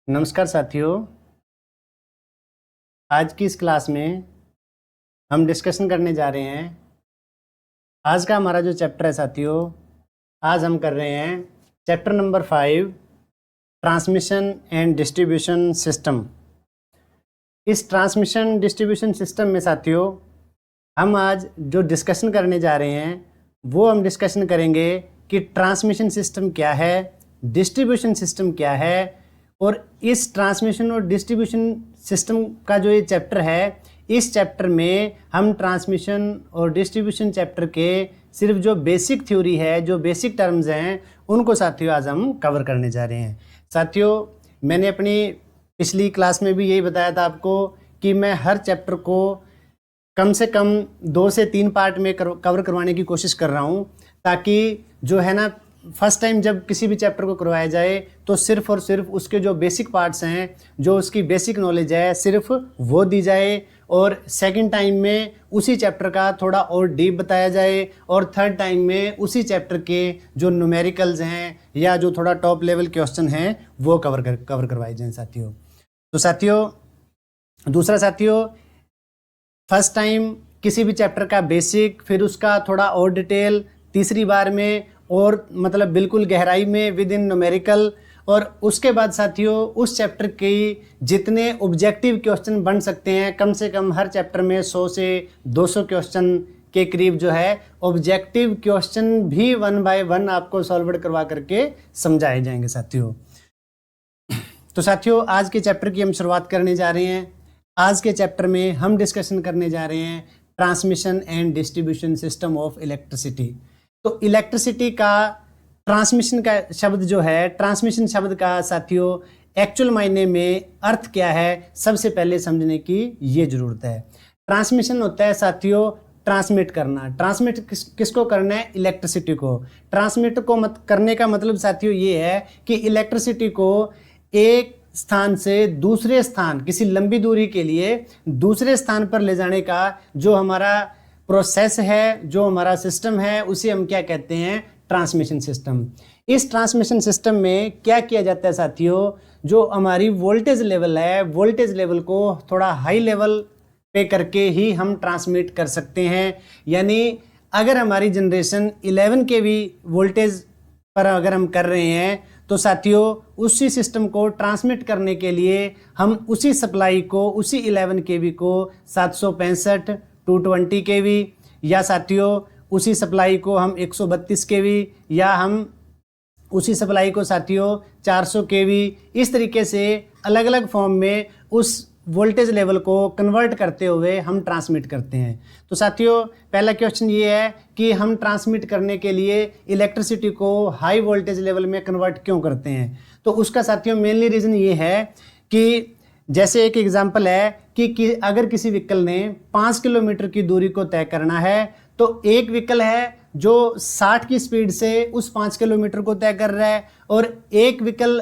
नमस्कार साथियों। आज की इस क्लास में हम डिस्कशन करने जा रहे हैं। आज का हमारा जो चैप्टर है साथियों, आज हम कर रहे हैं chapter number 5, transmission and distribution system. इस ट्रांसमिशन डिस्ट्रीब्यूशन सिस्टम में साथियों हम आज जो डिस्कशन करने जा रहे हैं वो हम डिस्कशन करेंगे कि ट्रांसमिशन सिस्टम क्या है, डिस्ट्रीब्यूशन सिस्टम क्या है, और इस ट्रांसमिशन और डिस्ट्रीब्यूशन सिस्टम का जो ये चैप्टर है, इस चैप्टर में हम ट्रांसमिशन और डिस्ट्रीब्यूशन चैप्टर के सिर्फ जो बेसिक थ्योरी है, जो बेसिक टर्म्स हैं, उनको साथियों आज हम कवर करने जा रहे हैं। साथियों, मैंने अपनी पिछली क्लास में भी यही बताया था आपको कि मैं हर चैप्टर को कम से कम 2 से 3 पार्ट में कवर करवाने की कोशिश कर रहा हूँ, ताकि जो है ना, फर्स्ट टाइम जब किसी भी चैप्टर को करवाया जाए तो सिर्फ और सिर्फ उसके जो बेसिक पार्ट्स हैं, जो उसकी बेसिक नॉलेज है, सिर्फ वो दी जाए, और सेकंड टाइम में उसी चैप्टर का थोड़ा और डीप बताया जाए, और थर्ड टाइम में उसी चैप्टर के जो न्यूमेरिकल्स हैं या जो थोड़ा टॉप लेवल क्वेश्चन हैं वो कवर करवाए जाएँ साथियों। तो साथियों, दूसरा साथियों, फर्स्ट टाइम किसी भी चैप्टर का बेसिक, फिर उसका थोड़ा और डिटेल, तीसरी बार में और मतलब बिल्कुल गहराई में विद इन न्यूमेरिकल, और उसके बाद साथियों उस चैप्टर के जितने ऑब्जेक्टिव क्वेश्चन बन सकते हैं, कम से कम हर चैप्टर में 100 से 200 क्वेश्चन के करीब जो है ऑब्जेक्टिव क्वेश्चन भी 1 बाय 1 आपको सॉल्व करवा करके समझाए जाएंगे साथियों। तो साथियों, आज के चैप्टर की हम शुरुआत करने जा रहे हैं। आज के चैप्टर में हम डिस्कशन करने जा रहे हैं transmission and distribution system of electricity. तो इलेक्ट्रिसिटी का ट्रांसमिशन का शब्द जो है, ट्रांसमिशन शब्द का साथियों एक्चुअल मायने में अर्थ क्या है, सबसे पहले समझने की ये जरूरत है। ट्रांसमिशन होता है साथियों ट्रांसमिट करना। ट्रांसमिट किसको करना है? इलेक्ट्रिसिटी को। ट्रांसमिट को करने का मतलब साथियों ये है कि इलेक्ट्रिसिटी को एक स्थान से दूसरे स्थान, किसी लंबी दूरी के लिए दूसरे स्थान पर ले जाने का जो हमारा प्रोसेस है, जो हमारा सिस्टम है, उसे हम क्या कहते हैं? Transmission system. इस ट्रांसमिशन सिस्टम में क्या किया जाता है साथियों, जो हमारी वोल्टेज लेवल है, वोल्टेज लेवल को थोड़ा हाई लेवल पे करके ही हम ट्रांसमिट कर सकते हैं। यानी अगर हमारी जनरेशन 11 kV वोल्टेज पर अगर हम कर रहे हैं तो साथियों उसी सिस्टम को ट्रांसमिट करने के लिए हम उसी सप्लाई को, उसी 11 kV को 765 220 kV, या साथियों उसी सप्लाई को हम 132 kV, या हम उसी सप्लाई को साथियों 400 kV, इस तरीके से अलग अलग फॉर्म में उस वोल्टेज लेवल को कन्वर्ट करते हुए हम ट्रांसमिट करते हैं। तो साथियों पहला क्वेश्चन ये है कि हम ट्रांसमिट करने के लिए इलेक्ट्रिसिटी को हाई वोल्टेज लेवल में कन्वर्ट क्यों करते हैं? तो उसका साथियों मेनली रीज़न ये है कि जैसे एक एग्जांपल है कि अगर किसी व्हीकल ने 5 किलोमीटर की दूरी को तय करना है, तो एक व्हीकल है जो 60 की स्पीड से उस 5 किलोमीटर को तय कर रहा है, और एक व्हीकल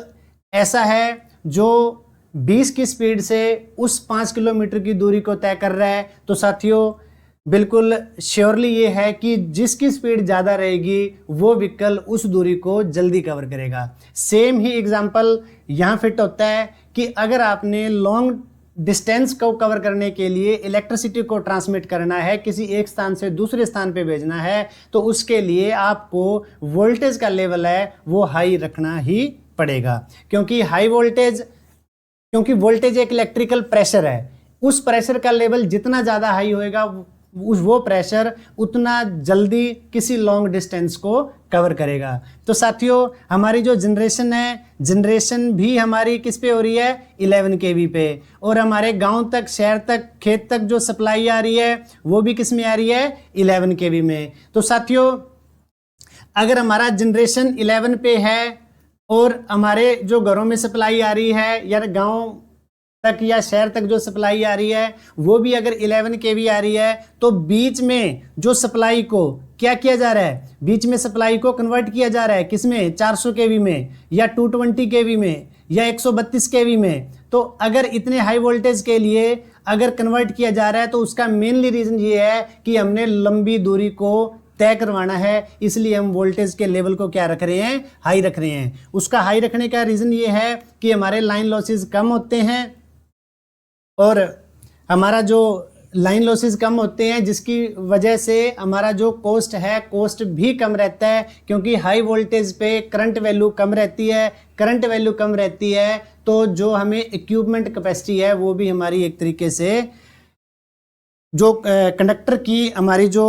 ऐसा है जो 20 की स्पीड से उस 5 किलोमीटर की दूरी को तय कर रहा है। तो साथियों बिल्कुल श्योरली ये है कि जिसकी स्पीड ज़्यादा रहेगी वो व्हीकल उस दूरी को जल्दी कवर करेगा। सेम ही एग्जांपल यहाँ फिट होता है कि अगर आपने लॉन्ग डिस्टेंस को कवर करने के लिए इलेक्ट्रिसिटी को ट्रांसमिट करना है, किसी एक स्थान से दूसरे स्थान पे भेजना है, तो उसके लिए आपको वोल्टेज का लेवल है वो हाई रखना ही पड़ेगा। क्योंकि वोल्टेज एक इलेक्ट्रिकल प्रेशर है, उस प्रेशर का लेवल जितना ज़्यादा हाई होएगा वो प्रेशर उतना जल्दी किसी लॉन्ग डिस्टेंस को कवर करेगा। तो साथियों हमारी जो जनरेशन है, जनरेशन भी हमारी किस पे हो रही है? 11 kV पे, और हमारे गांव तक, शहर तक, खेत तक जो सप्लाई आ रही है वो भी किस में आ रही है? 11 kV में। तो साथियों अगर हमारा जनरेशन 11 पे है और हमारे जो घरों में सप्लाई आ रही है या गांव तक या शहर तक जो सप्लाई आ रही है वो भी अगर 11 kV आ रही है, तो बीच में जो सप्लाई को क्या किया जा रहा है? बीच में सप्लाई को कन्वर्ट किया जा रहा है किसमें? 400 kV में, या 220 kV में, या 132 kV में। तो अगर इतने हाई वोल्टेज के लिए अगर कन्वर्ट किया जा रहा है तो उसका मेनली रीज़न ये है कि हमने लंबी दूरी को तय करवाना है, इसलिए हम वोल्टेज के लेवल को क्या रख रहे हैं, हाई रख रहे हैं। उसका हाई रखने का रीज़न ये है कि हमारे लाइन लॉसेज कम होते हैं और हमारा जो लाइन लॉसेज कम होते हैं जिसकी वजह से हमारा जो कॉस्ट है कॉस्ट भी कम रहता है, क्योंकि हाई वोल्टेज पे करंट वैल्यू कम रहती है। करंट वैल्यू कम रहती है तो जो हमें इक्विपमेंट कैपेसिटी है वो भी हमारी एक तरीके से जो कंडक्टर की हमारी जो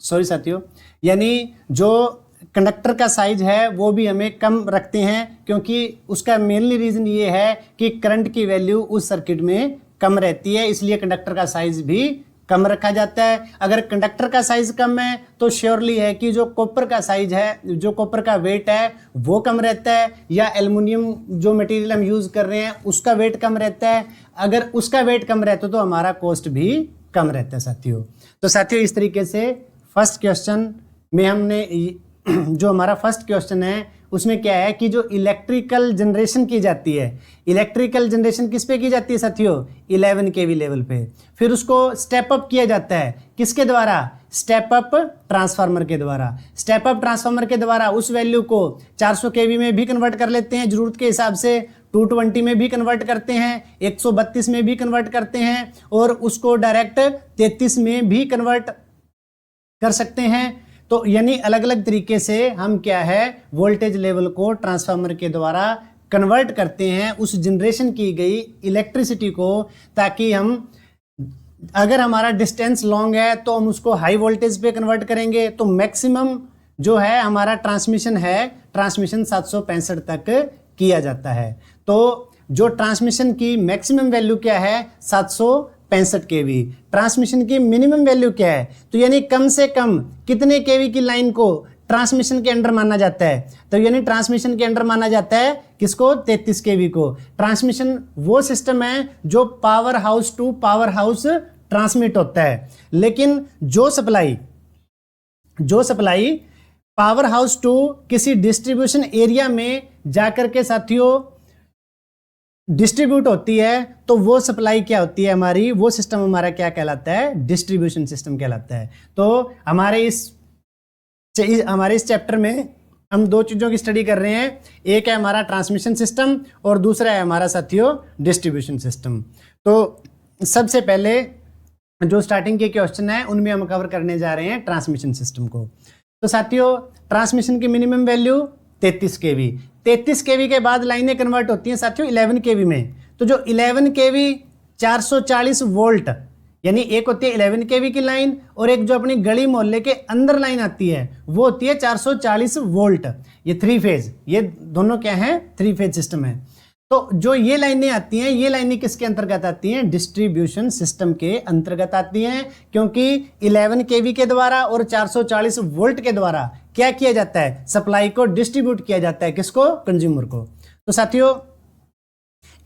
सॉरी साथियों, यानी जो कंडक्टर का साइज है वो भी हमें कम रखते हैं, क्योंकि उसका मेनली रीज़न ये है कि करंट की वैल्यू उस सर्किट में कम रहती है, इसलिए कंडक्टर का साइज भी कम रखा जाता है। अगर कंडक्टर का साइज कम है तो श्योरली है कि जो कॉपर का साइज है, जो कॉपर का वेट है वो कम रहता है, या एल्युमिनियम जो मटेरियल हम यूज़ कर रहे हैं उसका वेट कम रहता है। अगर उसका वेट कम रहता तो हमारा कॉस्ट भी कम रहता है साथियों। तो साथियों इस तरीके से फर्स्ट क्वेश्चन में हमने जो हमारा फर्स्ट क्वेश्चन है उसमें क्या है कि जो इलेक्ट्रिकल जनरेशन की जाती है, इलेक्ट्रिकल जनरेशन किस पे की जाती है साथियों, 11 केवी लेवल पे। फिर उसको स्टेप अप किया जाता है किसके द्वारा, स्टेप अप ट्रांसफार्मर के द्वारा। स्टेप अप ट्रांसफार्मर के द्वारा उस वैल्यू को 400 केवी में भी कन्वर्ट कर लेते हैं जरूरत के हिसाब से, 220 में भी कन्वर्ट करते हैं, 132 में भी कन्वर्ट करते हैं, और उसको डायरेक्ट 33 में भी कन्वर्ट कर सकते हैं। तो यानी अलग अलग तरीके से हम क्या है वोल्टेज लेवल को ट्रांसफार्मर के द्वारा कन्वर्ट करते हैं उस जनरेशन की गई इलेक्ट्रिसिटी को, ताकि हम अगर हमारा डिस्टेंस लॉन्ग है तो हम उसको हाई वोल्टेज पे कन्वर्ट करेंगे। तो मैक्सिमम जो है हमारा ट्रांसमिशन है, ट्रांसमिशन 765 तक किया जाता है। तो जो ट्रांसमिशन की मैक्सिमम वैल्यू क्या है, 765 केवी। ट्रांसमिशन की मिनिमम वैल्यू क्या है, तो यानी कम से कम कितने केवी की लाइन को ट्रांसमिशन के अंडर माना जाता है, तो यानी ट्रांसमिशन के अंडर माना जाता है किसको, 33 केवी को। ट्रांसमिशन वो सिस्टम है जो power house to power house transmit होता है, लेकिन जो सप्लाई पावर हाउस टू किसी डिस्ट्रीब्यूशन एरिया में जाकर के साथियों डिस्ट्रीब्यूट होती है, तो वो सप्लाई क्या होती है हमारी, वो सिस्टम हमारा क्या कहलाता है, डिस्ट्रीब्यूशन सिस्टम कहलाता है। तो हमारे इस चैप्टर में हम दो चीज़ों की स्टडी कर रहे हैं, एक है हमारा ट्रांसमिशन सिस्टम और दूसरा है हमारा साथियों डिस्ट्रीब्यूशन सिस्टम। तो सबसे पहले जो स्टार्टिंग के क्वेश्चन है उनमें हम कवर करने जा रहे हैं ट्रांसमिशन सिस्टम को। तो साथियों ट्रांसमिशन की मिनिमम वैल्यू 33 केवी। 33 केवी के बाद लाइनें कन्वर्ट होती हैं साथियों 11 केवी में। तो जो 11 केवी 440 वोल्ट, यानी एक होती है 11 केवी की लाइन और एक जो अपनी गली मोहल्ले के अंदर लाइन आती है वो होती है 440 वोल्ट। ये 3 फेज, ये दोनों क्या है, 3 फेज सिस्टम है। तो जो ये लाइनें आती हैं, ये लाइनें किसके अंतर्गत आती हैं, डिस्ट्रीब्यूशन सिस्टम के अंतर्गत आती हैं, क्योंकि 11 केवी के द्वारा और 440 वोल्ट के द्वारा क्या किया जाता है, सप्लाई को डिस्ट्रीब्यूट किया जाता है, किसको, कंज्यूमर को। तो साथियों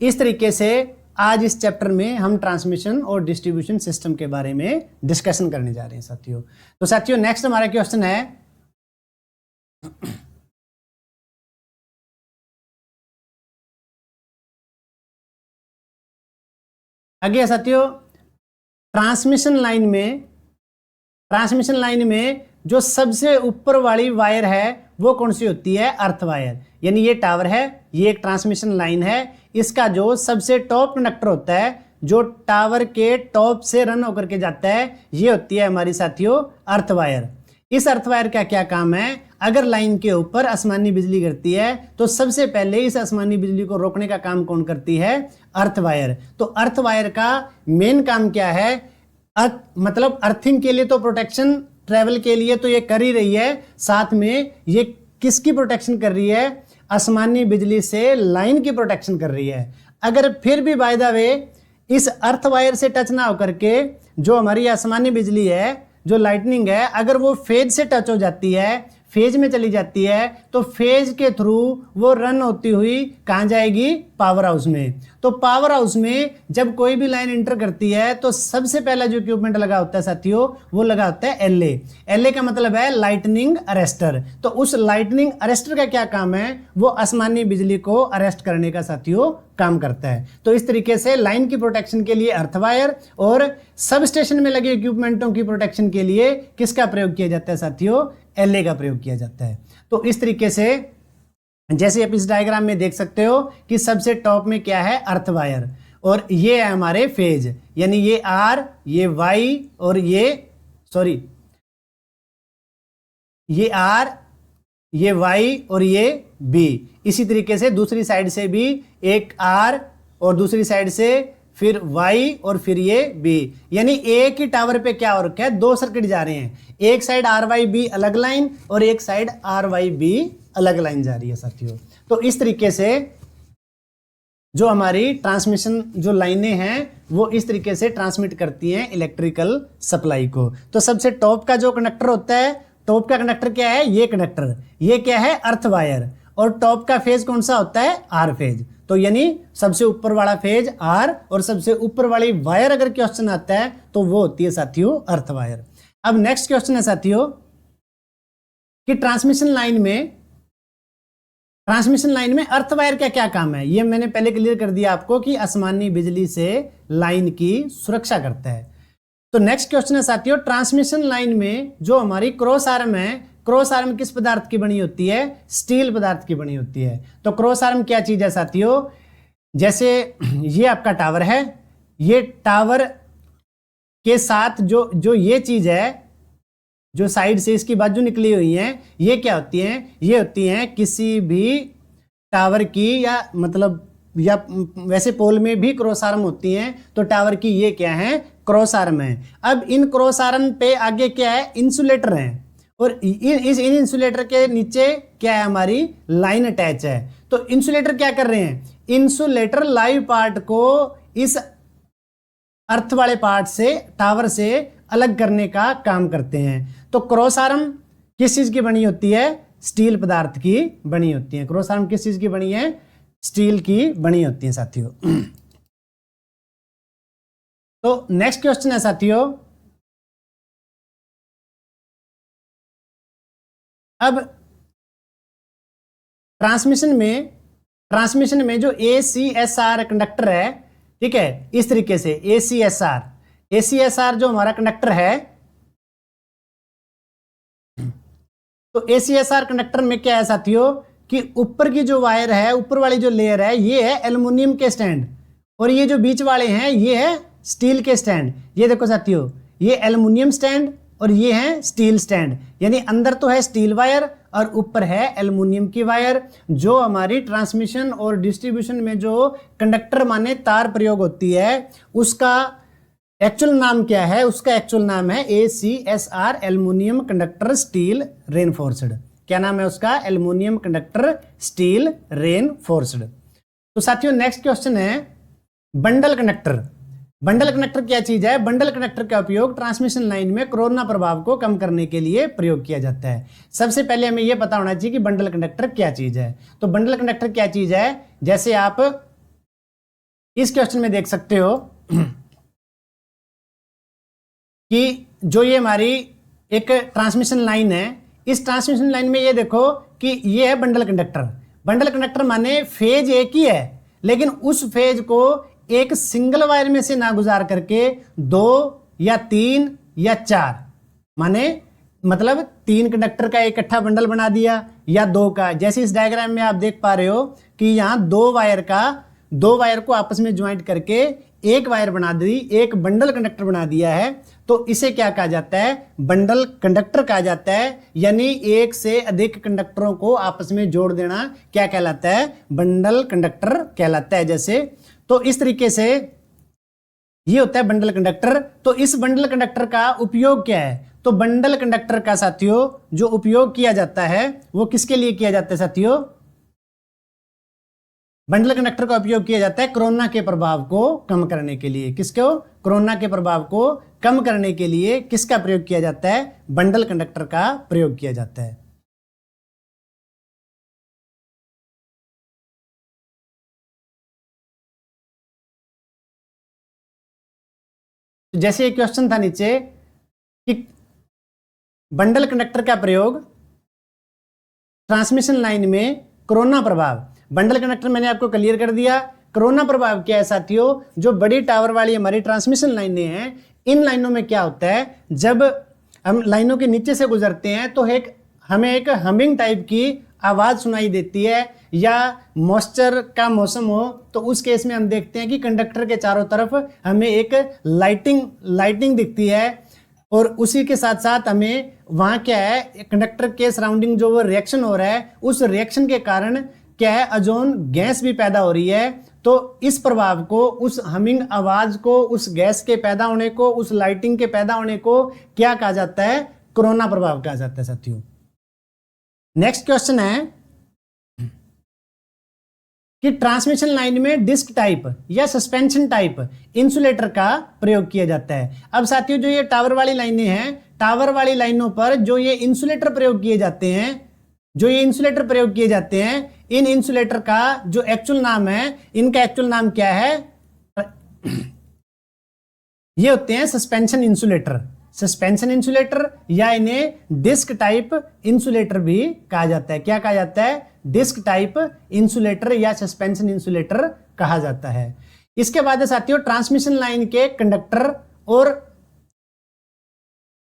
इस तरीके से आज इस चैप्टर में हम ट्रांसमिशन और डिस्ट्रीब्यूशन सिस्टम के बारे में डिस्कशन करने जा रहे हैं साथियों। तो साथियों नेक्स्ट हमारा क्वेश्चन है आगे साथियों, ट्रांसमिशन लाइन में जो सबसे ऊपर वाली वायर है वो कौन सी होती है, अर्थ वायर। यानी ये टावर है, ये एक ट्रांसमिशन लाइन है, इसका जो सबसे टॉप कंडक्टर होता है जो टावर के टॉप से रन होकर के जाता है, ये होती है हमारी साथियों अर्थ वायर। इस अर्थ वायर का क्या काम है, अगर लाइन के ऊपर आसमानी बिजली गिरती है तो सबसे पहले इस आसमानी बिजली को रोकने का काम कौन करती है, अर्थ वायर। तो अर्थ वायर का मेन काम क्या है, मतलब अर्थिंग के लिए तो प्रोटेक्शन, ट्रेवल के लिए तो ये कर ही रही है, साथ में ये किसकी प्रोटेक्शन कर रही है, आसमानी बिजली से लाइन की प्रोटेक्शन कर रही है। अगर फिर भी बाय द वे इस अर्थ वायर से टच ना होकर के जो हमारी आसमानी बिजली है, जो लाइटनिंग है, अगर वो फेज से टच हो जाती है, फेज में चली जाती है, तो फेज के थ्रू वो रन होती हुई कहाँ जाएगी, पावर हाउस में। तो पावर हाउस में जब कोई भी लाइन इंटर करती है तो सबसे पहला जो इक्विपमेंट लगा होता है साथियों वो लगा होता है एलए। एलए का मतलब है लाइटनिंग अरेस्टर। तो उस लाइटनिंग अरेस्टर का क्या काम है, वो आसमानी बिजली को अरेस्ट करने का साथियों काम करता है। तो इस तरीके से लाइन की प्रोटेक्शन के लिए अर्थ वायर और सब स्टेशन में लगे इक्विपमेंटों की प्रोटेक्शन के लिए किसका प्रयोग किया जाता है साथियों, एलए का प्रयोग किया जाता है। तो इस तरीके से जैसे आप इस डायग्राम में देख सकते हो कि सबसे टॉप में क्या है, अर्थ वायर, और ये है हमारे फेज, यानी ये आर, ये वाई और ये आर, ये वाई और ये बी। इसी तरीके से दूसरी साइड से भी एक आर और दूसरी साइड से फिर वाई और फिर ये बी, यानी एक ही टावर पे क्या हो रखा है, दो सर्किट जा रहे हैं, एक साइड आर वाई बी अलग लाइन और एक साइड आर वाई बी अलग लाइन जा रही है साथियों। तो इस तरीके से जो हमारी ट्रांसमिशन जो लाइनें हैं वो इस तरीके से ट्रांसमिट करती हैं इलेक्ट्रिकल सप्लाई को। तो सबसे टॉप का जो कंडक्टर होता है, टॉप का कंडक्टर क्या है, ये कंडक्टर, ये क्या है, अर्थ वायर, और टॉप का फेज कौन सा होता है, आर फेज। तो यानी सबसे ऊपर वाला फेज आर और सबसे ऊपर वाली वायर अगर क्वेश्चन आता है तो वो होती है साथियों अर्थ वायर। अब नेक्स्ट क्वेश्चन है साथियों कि ट्रांसमिशन लाइन में अर्थ वायर का क्या काम है। ये मैंने पहले क्लियर कर दिया आपको कि आसमानी बिजली से लाइन की सुरक्षा करता है। तो नेक्स्ट क्वेश्चन है साथियों, ट्रांसमिशन लाइन में जो हमारी क्रॉस आर्म है, क्रॉस आर्म किस पदार्थ की बनी होती है, स्टील पदार्थ की बनी होती है। तो क्रॉस आर्म क्या चीज है साथियों, जैसे ये आपका टावर है, ये टावर के साथ जो ये चीज है, जो साइड से इसकी बाजू निकली हुई है, ये क्या होती हैं, ये होती हैं किसी भी टावर की, या मतलब या वैसे पोल में भी क्रॉस आर्म होती हैं, तो टावर की ये क्या है, क्रॉस आर्म है। अब इन क्रॉस आर्म पे आगे क्या है, इंसुलेटर है, और इन इंसुलेटर के नीचे क्या है, हमारी लाइन अटैच है। तो इंसुलेटर क्या कर रहे हैं, इंसुलेटर लाइव पार्ट को इस अर्थ वाले पार्ट से, टावर से अलग करने का काम करते हैं। तो क्रॉस आर्म किस चीज की बनी होती है, स्टील पदार्थ की बनी होती है। क्रॉस आर्म किस चीज की बनी है, स्टील की बनी होती है साथियों। तो नेक्स्ट क्वेश्चन है साथियों, अब ट्रांसमिशन में जो ACSR कंडक्टर है, ठीक है, इस तरीके से ACSR जो हमारा कंडक्टर है, तो ACSR कंडक्टर में क्या है साथियों कि ऊपर की जो वायर है, ऊपर वाली जो लेयर है, ये है एल्युमिनियम के स्टैंड, और ये जो बीच वाले हैं ये है स्टील के स्टैंड। ये देखो साथियों, ये एल्युमिनियम स्टैंड और ये है स्टील स्टैंड, यानी अंदर तो है स्टील वायर और ऊपर है एल्युमिनियम की वायर। जो हमारी ट्रांसमिशन और डिस्ट्रीब्यूशन में जो कंडक्टर माने तार प्रयोग होती है, उसका एक्चुअल नाम क्या है, उसका एक्चुअल नाम है ACSR, aluminium conductor steel reinforced. क्या नाम है उसका, एल्युमिनियम कंडक्टर स्टील रेनफोर्स्ड। तो साथियों नेक्स्ट क्वेश्चन है बंडल कंडक्टर। बंडल कंडक्टर क्या चीज है, बंडल कंडक्टर का उपयोग ट्रांसमिशन लाइन में कोरोना प्रभाव को कम करने के लिए प्रयोग किया जाता है। सबसे पहले हमें यह पता होना चाहिए कि बंडल कंडक्टर क्या चीज है। तो बंडल कंडक्टर क्या चीज है, जैसे आप इस क्वेश्चन में देख सकते हो कि जो ये हमारी एक ट्रांसमिशन लाइन है, इस ट्रांसमिशन लाइन में ये देखो कि ये है बंडल कंडक्टर। बंडल कंडक्टर माने फेज एक ही है, लेकिन उस फेज को एक सिंगल वायर में से ना गुजार करके 2 या 3 या 4, माने मतलब 3 कंडक्टर का इकट्ठा बंडल बना दिया या 2 का। जैसे इस डायग्राम में आप देख पा रहे हो कि यहाँ 2 वायर को आपस में ज्वाइंट करके एक वायर बना दी, एक बंडल कंडक्टर बना दिया है। तो इसे क्या कहा जाता है, बंडल कंडक्टर कहा जाता है। यानी एक से अधिक कंडक्टरों को आपस में जोड़ देना क्या कहलाता है, बंडल कंडक्टर कहलाता है। जैसे तो इस तरीके से ये होता है बंडल कंडक्टर। तो इस बंडल कंडक्टर का उपयोग क्या है, तो बंडल कंडक्टर का साथियों जो उपयोग किया जाता है वो किसके लिए किया जाता है साथियों, बंडल कंडक्टर का उपयोग किया जाता है कोरोना के प्रभाव को कम करने के लिए। किसको, कोरोना के प्रभाव को कम करने के लिए किसका प्रयोग किया जाता है, बंडल कंडक्टर का प्रयोग किया जाता है। जैसे एक क्वेश्चन था नीचे कि बंडल कंडक्टर का प्रयोग ट्रांसमिशन लाइन में कोरोना प्रभाव, बंडल कंडक्टर मैंने आपको क्लियर कर दिया कोरोना प्रभाव क्या है साथियों, जो बड़ी टावर वाली हमारी ट्रांसमिशन लाइनें हैं, इन लाइनों में क्या होता है, जब हम लाइनों के नीचे से गुजरते हैं तो हमें एक हमिंग टाइप की आवाज सुनाई देती है, या मॉइस्चर का मौसम हो तो उस केस में हम देखते हैं कि कंडक्टर के चारों तरफ हमें एक लाइटिंग दिखती है, और उसी के साथ साथ हमें वहाँ क्या है, कंडक्टर के सराउंडिंग जो वो रिएक्शन हो रहा है, उस रिएक्शन के कारण क्या है, ओजोन गैस भी पैदा हो रही है। तो इस प्रभाव को, उस हमिंग आवाज को, उस गैस के पैदा होने को, उस लाइटिंग के पैदा होने को क्या कहा जाता है, कोरोना प्रभाव कहा जाता है साथियों। नेक्स्ट क्वेश्चन है कि ट्रांसमिशन लाइन में डिस्क टाइप या सस्पेंशन टाइप इंसुलेटर का प्रयोग किया जाता है। अब साथियों, जो ये टावर वाली लाइनें हैं, टावर वाली लाइनों पर जो ये इंसुलेटर प्रयोग किए जाते हैं, इन इंसुलेटर का जो एक्चुअल नाम है, इनका एक्चुअल नाम क्या है, ये होते हैं सस्पेंशन इंसुलेटर, या इन्हें डिस्क टाइप इंसुलेटर भी कहा जाता है। क्या कहा जाता है, डिस्क टाइप इंसुलेटर या सस्पेंशन इंसुलेटर कहा जाता है। इसके बाद है साथियों, ट्रांसमिशन लाइन के कंडक्टर और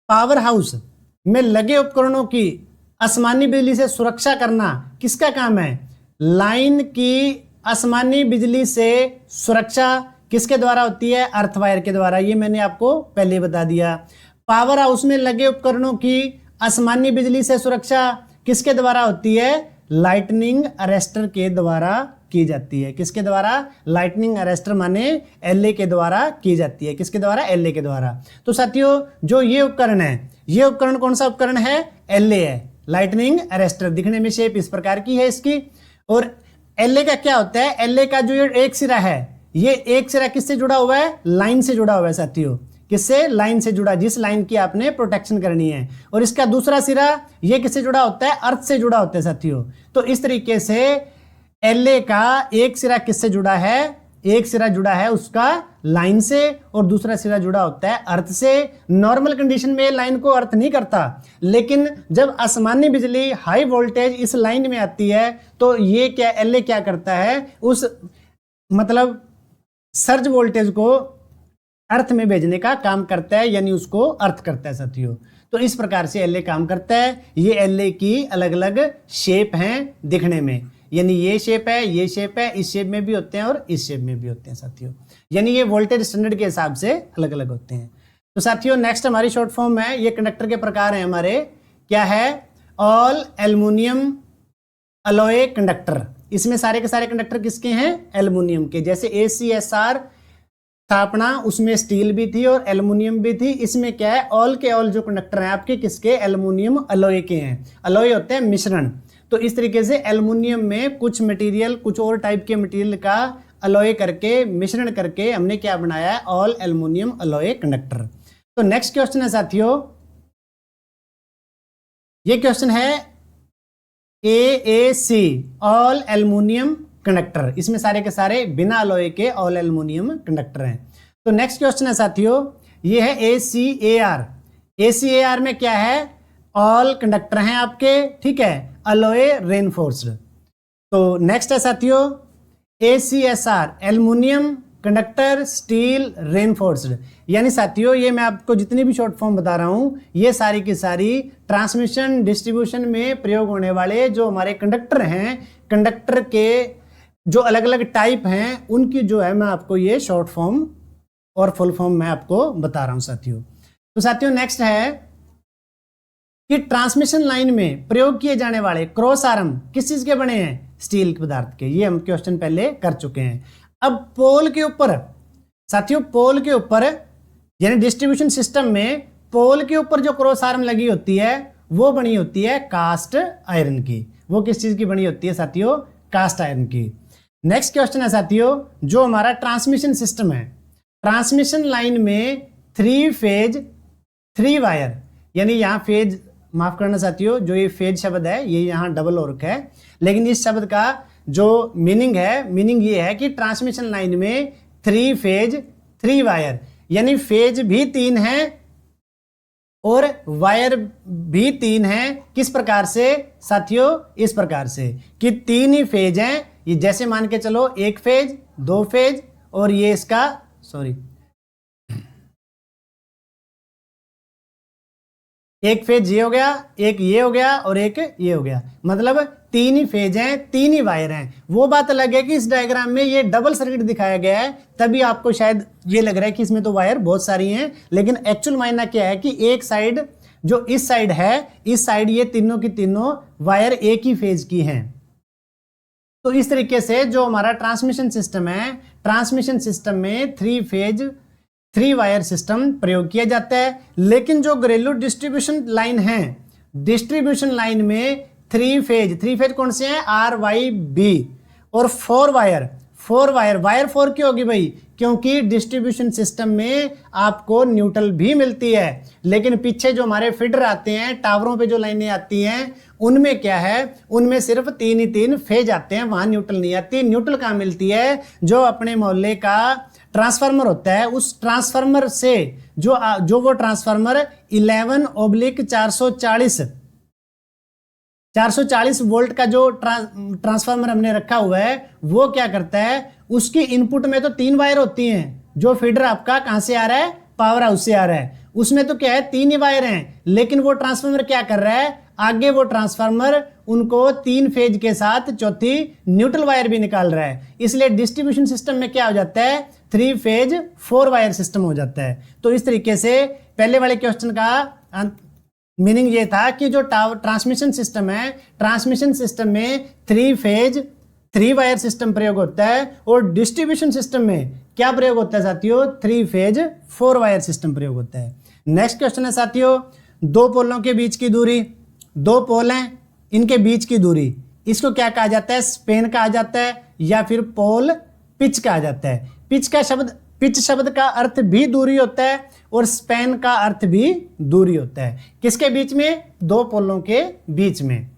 पावर हाउस में लगे उपकरणों की आसमानी बिजली से सुरक्षा करना किसका काम है, लाइन की आसमानी बिजली से सुरक्षा किसके द्वारा होती है, अर्थवायर के द्वारा। ये मैंने आपको पहले बता दिया। पावर हाउस में लगे उपकरणों की आसमानी बिजली से सुरक्षा किसके द्वारा होती है, लाइटनिंग अरेस्टर के द्वारा की जाती है। किसके द्वारा, लाइटनिंग अरेस्टर माने एलए के द्वारा की जाती है। किसके द्वारा, एलए के द्वारा। तो साथियों, जो ये उपकरण है, ये उपकरण कौन सा उपकरण है, एलए है, लाइटनिंग अरेस्टर। दिखने में शेप इस प्रकार की है इसकी। और एलए का क्या होता है, एलए का जो एक सिरा है, ये एक सिरा किससे जुड़ा हुआ है, लाइन से जुड़ा हुआ है साथियों। किससे, लाइन से जुड़ा, जिस लाइन की आपने प्रोटेक्शन करनी है। और इसका दूसरा सिरा ये किससे जुड़ा होता है, अर्थ से जुड़ा होता है साथियों। तो इस तरीके से एलए का एक सिरा किससे जुड़ा है, एक सिरा जुड़ा है उसका लाइन से, और दूसरा सिरा जुड़ा होता है अर्थ से। नॉर्मल कंडीशन में लाइन को अर्थ नहीं करता, लेकिन जब आसमानी बिजली हाई वोल्टेज इस लाइन में आती है तो ये क्या, एलए क्या करता है, उस मतलब सर्ज वोल्टेज को अर्थ में भेजने का काम करता है, यानी उसको अर्थ करता है साथियों। तो इस प्रकार से एलए काम करता है। ये एलए की अलग अलग शेप हैं दिखने में, यानी ये शेप है, ये शेप है, इस शेप में भी होते हैं और इस शेप में भी होते हैं साथियों। यानी ये वोल्टेज स्टैंडर्ड के हिसाब से अलग अलग होते हैं। तो साथियों, नेक्स्ट हमारी शॉर्ट फॉर्म है, ये कंडक्टर के प्रकार हैं हमारे, क्या है, ऑल एल्युमिनियम अलॉय कंडक्टर। इसमें सारे के सारे कंडक्टर किसके हैं, एल्युमिनियम के। जैसे ACSR स्थापना, उसमें स्टील भी थी और एल्युमिनियम भी थी। इसमें क्या है, ऑल के ऑल जो कंडक्टर हैं आपके किसके, एल्युमिनियम अलॉय के हैं। अलॉय होते हैं मिश्रण। तो इस तरीके से एल्युमिनियम में कुछ मटेरियल, कुछ और टाइप के मटेरियल का अलॉय करके, मिश्रण करके हमने क्या बनाया है, ऑल एल्युमिनियम अलॉय कंडक्टर। तो नेक्स्ट क्वेश्चन है साथियों, ये क्वेश्चन है AAC ऑल एल्युमिनियम कंडक्टर। इसमें सारे के सारे बिना अलॉय के ऑल एल्युमिनियम कंडक्टर हैं। तो नेक्स्ट क्वेश्चन है साथियों, ये है ACAR। ACAR में क्या है, ऑल कंडक्टर हैं आपके, ठीक है, अलॉय रेनफोर्स्ड। तो नेक्स्ट है साथियों ACSR aluminium conductor steel reinforced. यानी साथियों, ये मैं आपको जितनी भी शॉर्ट फॉर्म बता रहा हूं, ये सारी की सारी ट्रांसमिशन डिस्ट्रीब्यूशन में प्रयोग होने वाले जो हमारे कंडक्टर हैं, कंडक्टर के जो अलग अलग टाइप हैं, उनकी जो है मैं आपको ये शॉर्ट फॉर्म और फुल फॉर्म मैं आपको बता रहा हूं साथियों। तो साथियों, नेक्स्ट है कि ट्रांसमिशन लाइन में प्रयोग किए जाने वाले क्रॉस आर्म किस चीज के बने हैं, स्टील के पदार्थ के। ये हम क्वेश्चन पहले कर चुके हैं। अब पोल के ऊपर साथियों, पोल के ऊपर यानी डिस्ट्रीब्यूशन सिस्टम में पोल के ऊपर जो क्रॉस आर्म लगी होती है वो बनी होती है कास्ट आयरन की। वो किस चीज की बनी होती है साथियों, कास्ट आयरन की। नेक्स्ट क्वेश्चन है साथियों, जो हमारा ट्रांसमिशन सिस्टम है, ट्रांसमिशन लाइन में 3 फेज 3 वायर, यानी यहाँ फेज, माफ करना साथियों, जो ये फेज शब्द है ये यहाँ डबल हो रखा है, लेकिन इस शब्द का जो मीनिंग है, मीनिंग ये है कि ट्रांसमिशन लाइन में 3 फेज 3 वायर, यानी फेज भी 3 है और वायर भी 3 हैं। किस प्रकार से साथियों? इस प्रकार से कि 3 ही फेज हैं। ये जैसे मान के चलो 1 फेज, 2 फेज और ये इसका एक फेज ये हो गया, एक ये हो गया और एक ये हो गया। मतलब 3 ही फेज हैं, 3 ही वायर हैं। वो बात अलग है कि इस डायग्राम में ये डबल सर्किट दिखाया गया है, तभी आपको शायद ये लग रहा है कि इसमें तो वायर बहुत सारी हैं, लेकिन एक्चुअल मायना क्या है कि एक साइड जो इस साइड है, इस साइड ये तीनों की तीनों वायर एक ही फेज की हैं। तो इस तरीके से जो हमारा ट्रांसमिशन सिस्टम है, ट्रांसमिशन सिस्टम में 3 फेज 3 वायर सिस्टम प्रयोग किया जाता है। लेकिन जो घरेलू डिस्ट्रीब्यूशन लाइन है, डिस्ट्रीब्यूशन लाइन में 3 फेज कौन से हैं? आर वाई बी और 4 वायर वायर 4 क्यों होगी भाई? क्योंकि डिस्ट्रीब्यूशन सिस्टम में आपको न्यूट्रल भी मिलती है, लेकिन पीछे जो हमारे फीडर आते हैं, टावरों पे जो लाइनें आती हैं, उनमें क्या है? उनमें सिर्फ 3 ही 3 फेज आते हैं, वहां न्यूट्रल नहीं आती। न्यूट्रल कहां मिलती है? जो अपने मोहल्ले का ट्रांसफार्मर होता है, उस ट्रांसफार्मर से जो वो ट्रांसफार्मर 11/440 वोल्ट का जो ट्रांसफार्मर हमने रखा हुआ है, वो क्या करता है? उसकी इनपुट में तो 3 वायर होती हैं। जो फीडर आपका कहां से आ रहा है? पावर हाउस से आ रहा है। उसमें तो क्या है? 3 ही वायर हैं, लेकिन वो ट्रांसफार्मर क्या कर रहा है? आगे वो ट्रांसफार्मर उनको 3 फेज के साथ चौथी न्यूट्रल वायर भी निकाल रहा है। इसलिए डिस्ट्रीब्यूशन सिस्टम में क्या हो जाता है? 3 फेज 4 वायर सिस्टम हो जाता है। तो इस तरीके से पहले वाले क्वेश्चन का मीनिंग ये था कि जो ट्रांसमिशन सिस्टम है, ट्रांसमिशन सिस्टम में 3 फेज 3 वायर सिस्टम प्रयोग होता है, और डिस्ट्रीब्यूशन सिस्टम में क्या प्रयोग होता है साथियों? 3 फेज 4 वायर सिस्टम प्रयोग होता है। नेक्स्ट क्वेश्चन है साथियों, 2 पोलों के बीच की दूरी, 2 पोल हैं, इनके बीच की दूरी, इसको क्या कहा जाता है? स्पेन कहा जाता है, या फिर पोल पिच कहा जाता है। पिच शब्द का अर्थ भी दूरी होता है, और स्पेन का अर्थ भी दूरी होता है। किसके बीच में? 2 पोलों के बीच में।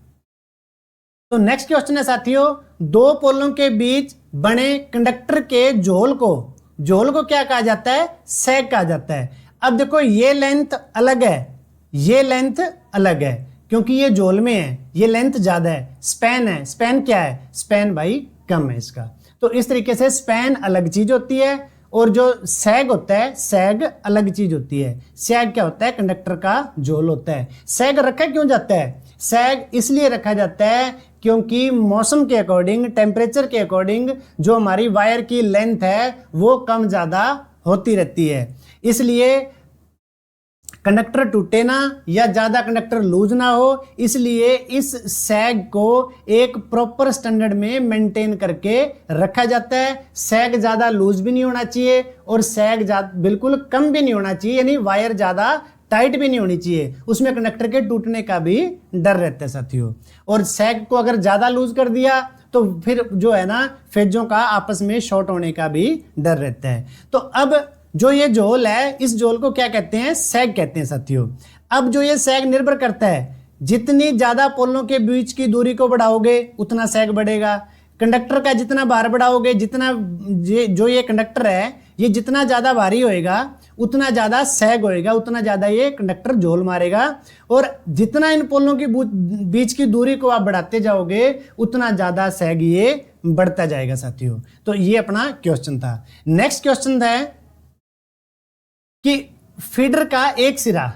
तो नेक्स्ट क्वेश्चन है साथियों, 2 पोलों के बीच बने कंडक्टर के झोल को क्या कहा जाता है? सैग कहा जाता है। अब देखो, ये लेंथ अलग है, ये लेंथ अलग है, क्योंकि ये झोल में है, ये लेंथ ज्यादा है। स्पैन है, स्पैन क्या है? स्पैन भाई कम है इसका। तो इस तरीके से स्पैन अलग चीज होती है, और जो सैग होता है, सैग अलग चीज होती है। सैग क्या होता है? कंडक्टर का झोल होता है। सैग रखा क्यों जाता है? सैग इसलिए रखा जाता है क्योंकि मौसम के अकॉर्डिंग, टेम्परेचर के अकॉर्डिंग जो हमारी वायर की लेंथ है वो कम ज्यादा होती रहती है। इसलिए कंडक्टर टूटे ना, या ज्यादा कंडक्टर लूज ना हो, इसलिए इस सैग को एक प्रॉपर स्टैंडर्ड में मेंटेन करके रखा जाता है। सैग ज्यादा लूज भी नहीं होना चाहिए, और सैग बिल्कुल कम भी नहीं होना चाहिए, यानी वायर ज्यादा टाइट भी नहीं होनी चाहिए। उसमें कंडक्टर के टूटने का भी डर रहता है साथियों। और सैग को अगर ज्यादा लूज कर दिया तो फिर जो है ना, फेजों का आपस में शॉर्ट होने का भी डर रहता है। तो अब जो ये झोल है, इस झोल को क्या कहते हैं? सैग कहते हैं साथियों। अब जो ये सैग निर्भर करता है, जितनी ज्यादा पोलों के बीच की दूरी को बढ़ाओगे उतना सैग बढ़ेगा। कंडक्टर का जितना भार बढ़ाओगे, जितना जो ये कंडक्टर है, ये जितना ज्यादा भारी होएगा उतना ज्यादा सैग होएगा, उतना ज्यादा ये कंडक्टर झोल मारेगा। और जितना इन पोलों के बीच की दूरी को आप बढ़ाते जाओगे उतना ज्यादा सैग ये बढ़ता जाएगा साथियों। तो ये अपना क्वेश्चन था। नेक्स्ट क्वेश्चन है कि फीडर का एक सिरा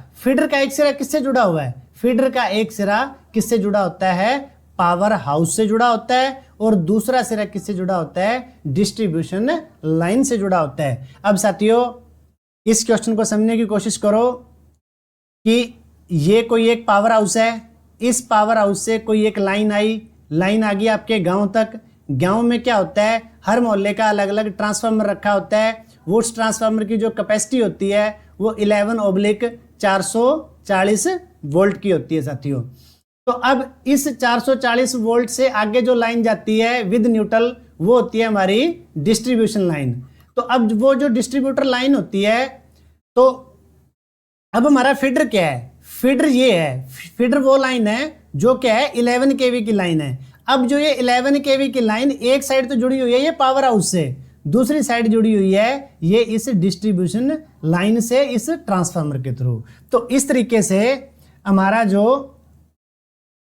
किससे जुड़ा हुआ है? फीडर का एक सिरा किससे जुड़ा होता है? पावर हाउस से जुड़ा होता है, और दूसरा सिरा किससे जुड़ा होता है? डिस्ट्रीब्यूशन लाइन से जुड़ा होता है। अब साथियों, इस क्वेश्चन को समझने की कोशिश करो कि ये कोई एक पावर हाउस है, इस पावर हाउस से कोई एक लाइन आ गई आपके गांव तक। गांव में क्या होता है? हर मोहल्ले का अलग अलग ट्रांसफार्मर रखा होता है। वो उस ट्रांसफार्मर की जो कैपेसिटी होती है वो 11/440 वोल्ट की होती है साथियों। तो अब इस 440 वोल्ट से आगे जो लाइन जाती है विद न्यूट्रल, वो होती है हमारी डिस्ट्रीब्यूशन लाइन। तो अब वो जो डिस्ट्रीब्यूटर लाइन होती है, तो अब हमारा फीडर क्या है? फीडर ये है, फीडर वो लाइन है जो क्या है? 11 kV की लाइन है। अब जो ये 11 kV की लाइन एक साइड तो जुड़ी हुई है ये पावर हाउस से, दूसरी साइड जुड़ी हुई है ये इस डिस्ट्रीब्यूशन लाइन से इस ट्रांसफार्मर के थ्रू। तो इस तरीके से हमारा जो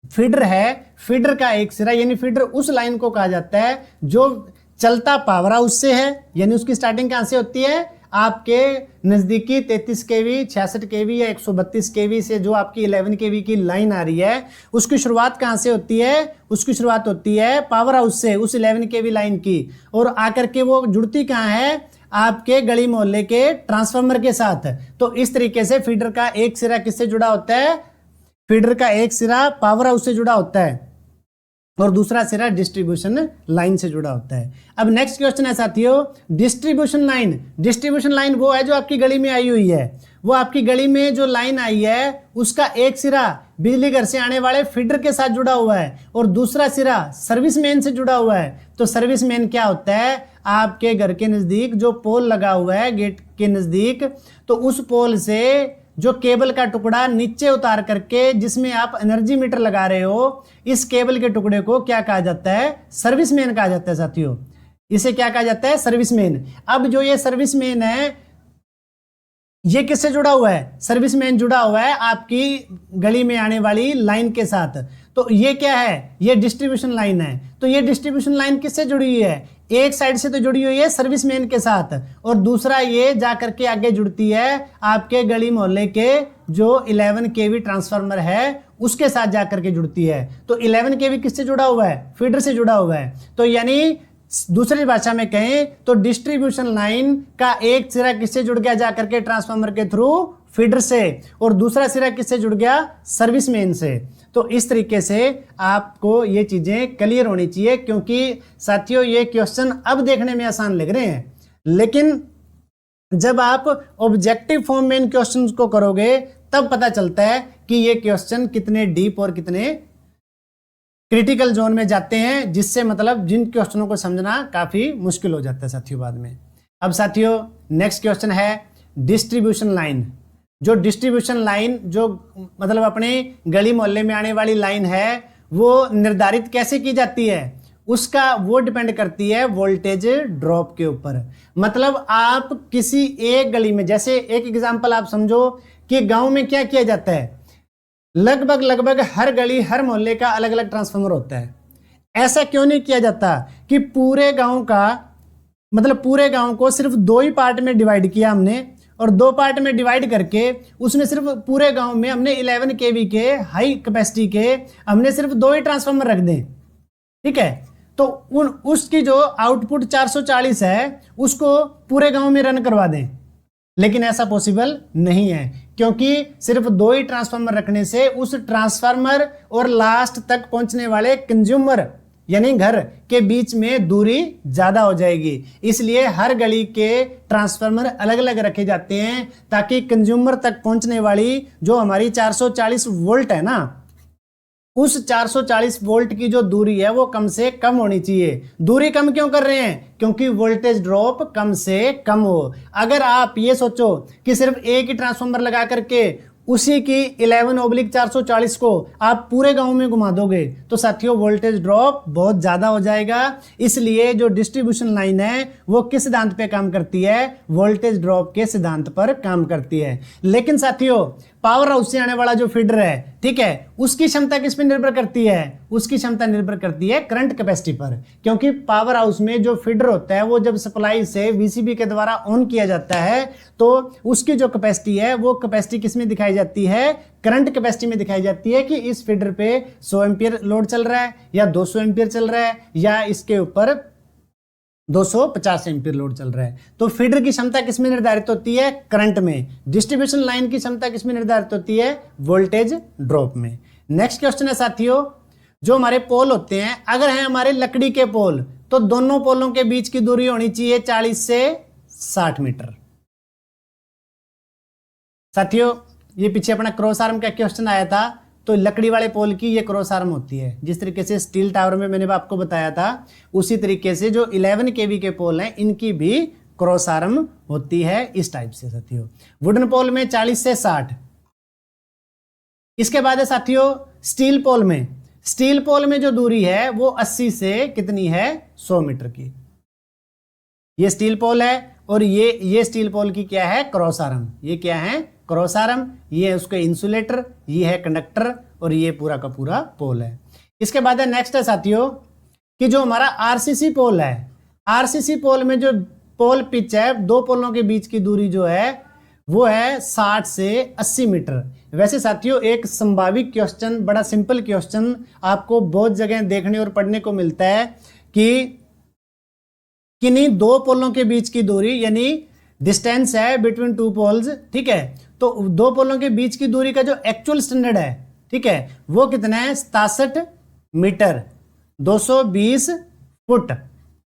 फीडर है, फीडर का एक सिरा यानी फीडर उस लाइन को कहा जाता है जो चलता पावर हाउस से है, यानी उसकी स्टार्टिंग कहां से होती है, आपके नजदीकी 33 केवी, 66 केवी या 132 केवी से जो आपकी 11 केवी की लाइन आ रही है, उसकी शुरुआत कहां से होती है, उसकी शुरुआत होती है पावर हाउस से, उस 11 केवी लाइन की, और आकर के वो जुड़ती कहां है, आपके गली मोहल्ले के ट्रांसफार्मर के साथ। तो इस तरीके से फीडर का एक सिरा किससे जुड़ा होता है, फीडर का एक सिरा पावर हाउस से जुड़ा होता है और दूसरा सिरा डिस्ट्रीब्यूशन लाइन से जुड़ा होता है। अब नेक्स्ट क्वेश्चन है साथियों, डिस्ट्रीब्यूशन लाइन। डिस्ट्रीब्यूशन लाइन वो है जो आपकी गली में आई हुई है, वो आपकी गली में जो लाइन आई है उसका एक सिरा बिजली घर से आने वाले फीडर के साथ जुड़ा हुआ है और दूसरा सिरा सर्विस मेन से जुड़ा हुआ है। तो सर्विस मेन क्या होता है, आपके घर के नजदीक जो पोल लगा हुआ है गेट के नजदीक, तो उस पोल से जो केबल का टुकड़ा नीचे उतार करके जिसमें आप एनर्जी मीटर लगा रहे हो, इस केबल के टुकड़े को क्या कहा जाता है, सर्विस मेन कहा जाता है साथियों। इसे क्या कहा जाता है, सर्विस मेन। अब जो ये सर्विस मेन है ये किससे जुड़ा हुआ है, सर्विस मेन जुड़ा हुआ है आपकी गली में आने वाली लाइन के साथ। तो ये क्या है, ये डिस्ट्रीब्यूशन लाइन है। तो ये डिस्ट्रीब्यूशन लाइन किससे जुड़ी हुई है, एक साइड से तो जुड़ी हुई है सर्विस मेन के साथ, और दूसरा ये जाकर के आगे जुड़ती है आपके गली मोहल्ले के जो 11 केवी ट्रांसफार्मर है उसके साथ जाकर के जुड़ती है। तो 11 केवी किससे जुड़ा हुआ है, फीडर से जुड़ा हुआ है। तो यानी दूसरी भाषा में कहें तो डिस्ट्रीब्यूशन लाइन का एक सिरा किससे जुड़ गया, जाकर के ट्रांसफार्मर के थ्रू फीडर से, और दूसरा सिरा किससे जुड़ गया, सर्विस मेन से। तो इस तरीके से आपको ये चीजें क्लियर होनी चाहिए, क्योंकि साथियों ये क्वेश्चन अब देखने में आसान लग रहे हैं, लेकिन जब आप ऑब्जेक्टिव फॉर्म में इन क्वेश्चन को करोगे तब पता चलता है कि ये क्वेश्चन कितने डीप और कितने क्रिटिकल जोन में जाते हैं, जिससे मतलब जिन क्वेश्चनों को समझना काफी मुश्किल हो जाता है साथियों बाद में। अब साथियों नेक्स्ट क्वेश्चन है डिस्ट्रीब्यूशन लाइन। जो डिस्ट्रीब्यूशन लाइन जो मतलब अपने गली मोहल्ले में आने वाली लाइन है वो निर्धारित कैसे की जाती है, उसका वो डिपेंड करती है वोल्टेज ड्रॉप के ऊपर। मतलब आप किसी एक गली में, जैसे एक एग्जांपल आप समझो कि गांव में क्या किया जाता है, लगभग हर गली हर मोहल्ले का अलग अलग ट्रांसफार्मर होता है। ऐसा क्यों नहीं किया जाता कि पूरे गांव का मतलब पूरे गांव को सिर्फ दो ही पार्ट में डिवाइड किया हमने, और दो पार्ट में डिवाइड करके उसमें सिर्फ पूरे गांव में हमने 11 केवी के हाई कैपेसिटी के हमने सिर्फ दो ही ट्रांसफार्मर रख दें, ठीक है। तो उसकी जो आउटपुट 440 है उसको पूरे गांव में रन करवा दें, लेकिन ऐसा पॉसिबल नहीं है, क्योंकि सिर्फ दो ही ट्रांसफार्मर रखने से उस ट्रांसफार्मर और लास्ट तक पहुंचने वाले कंज्यूमर यानी घर के बीच में दूरी ज्यादा हो जाएगी। इसलिए हर गली के ट्रांसफार्मर अलग अलग रखे जाते हैं ताकि कंज्यूमर तक पहुंचने वाली जो हमारी 440 वोल्ट है ना, उस 440 वोल्ट की जो दूरी है वो कम से कम होनी चाहिए। दूरी कम क्यों कर रहे हैं, क्योंकि वोल्टेज ड्रॉप कम से कम हो। अगर आप ये सोचो कि सिर्फ एक ही ट्रांसफार्मर लगा करके उसी की 11/440 को आप पूरे गांव में घुमा दोगे तो साथियों वोल्टेज ड्रॉप बहुत ज्यादा हो जाएगा। इसलिए जो डिस्ट्रीब्यूशन लाइन है वो किस सिद्धांत पे काम करती है, वोल्टेज ड्रॉप के सिद्धांत पर काम करती है। लेकिन साथियों पावर हाउस से आने वाला जो फीडर है, ठीक है, उसकी क्षमता किस पे निर्भर करती है, उसकी क्षमता निर्भर करती है करंट कैपेसिटी पर। क्योंकि पावर हाउस में जो फीडर होता है वो जब सप्लाई से वीसीबी के द्वारा ऑन किया जाता है तो उसकी जो कैपेसिटी है वो कैपेसिटी किस में दिखाई जाती है, करंट कैपेसिटी में दिखाई जाती है कि इस फीडर पे 100 एम्पियर लोड चल रहा है या 200 एम्पियर चल रहा है या इसके ऊपर 250 एम्पियर लोड चल रहा है। तो फीडर की क्षमता किस में निर्धारित होती है, करंट में। डिस्ट्रीब्यूशन लाइन की क्षमता किस में निर्धारित होती है, वोल्टेज ड्रॉप में। नेक्स्ट क्वेश्चन है साथियों, जो हमारे पोल होते हैं अगर हैं हमारे लकड़ी के पोल तो दोनों पोलों के बीच की दूरी होनी चाहिए 40 से 60 मीटर। साथियों ये पीछे अपना क्रॉस आर्म का क्वेश्चन आया था, तो लकड़ी वाले पोल की ये क्रॉस आर्म होती है। जिस तरीके से स्टील टावर में मैंने आपको बताया था उसी तरीके से जो 11 केवी के पोल हैं इनकी भी क्रॉस आर्म होती है इस टाइप से साथियों। वुडन पोल में 40 से 60। इसके बाद है साथियों स्टील पोल में। स्टील पोल में जो दूरी है वो 80 से कितनी है, 100 मीटर की। ये स्टील पोल है और ये स्टील पोल की क्या है, क्रॉस आर्म। ये क्या है, क्रॉस आर्म। ये है उसके इंसुलेटर, ये है कंडक्टर और ये पूरा का पूरा पोल है। इसके बाद है नेक्स्ट है साथियों कि जो हमारा आरसीसी पोल है, आरसीसी पोल में जो पोल पिच है, दो पोलों के बीच की दूरी जो है वो है 60 से 80 मीटर। वैसे साथियों एक संभावित क्वेश्चन, बड़ा सिंपल क्वेश्चन आपको बहुत जगह देखने और पढ़ने को मिलता है कि किन्हीं दो पोलों के बीच की दूरी, यानी डिस्टेंस है बिटवीन टू पोल्स, ठीक है, तो दो पोलों के बीच की दूरी का जो एक्चुअल स्टैंडर्ड है, ठीक है, वो कितना है, 67 मीटर, 220 फुट,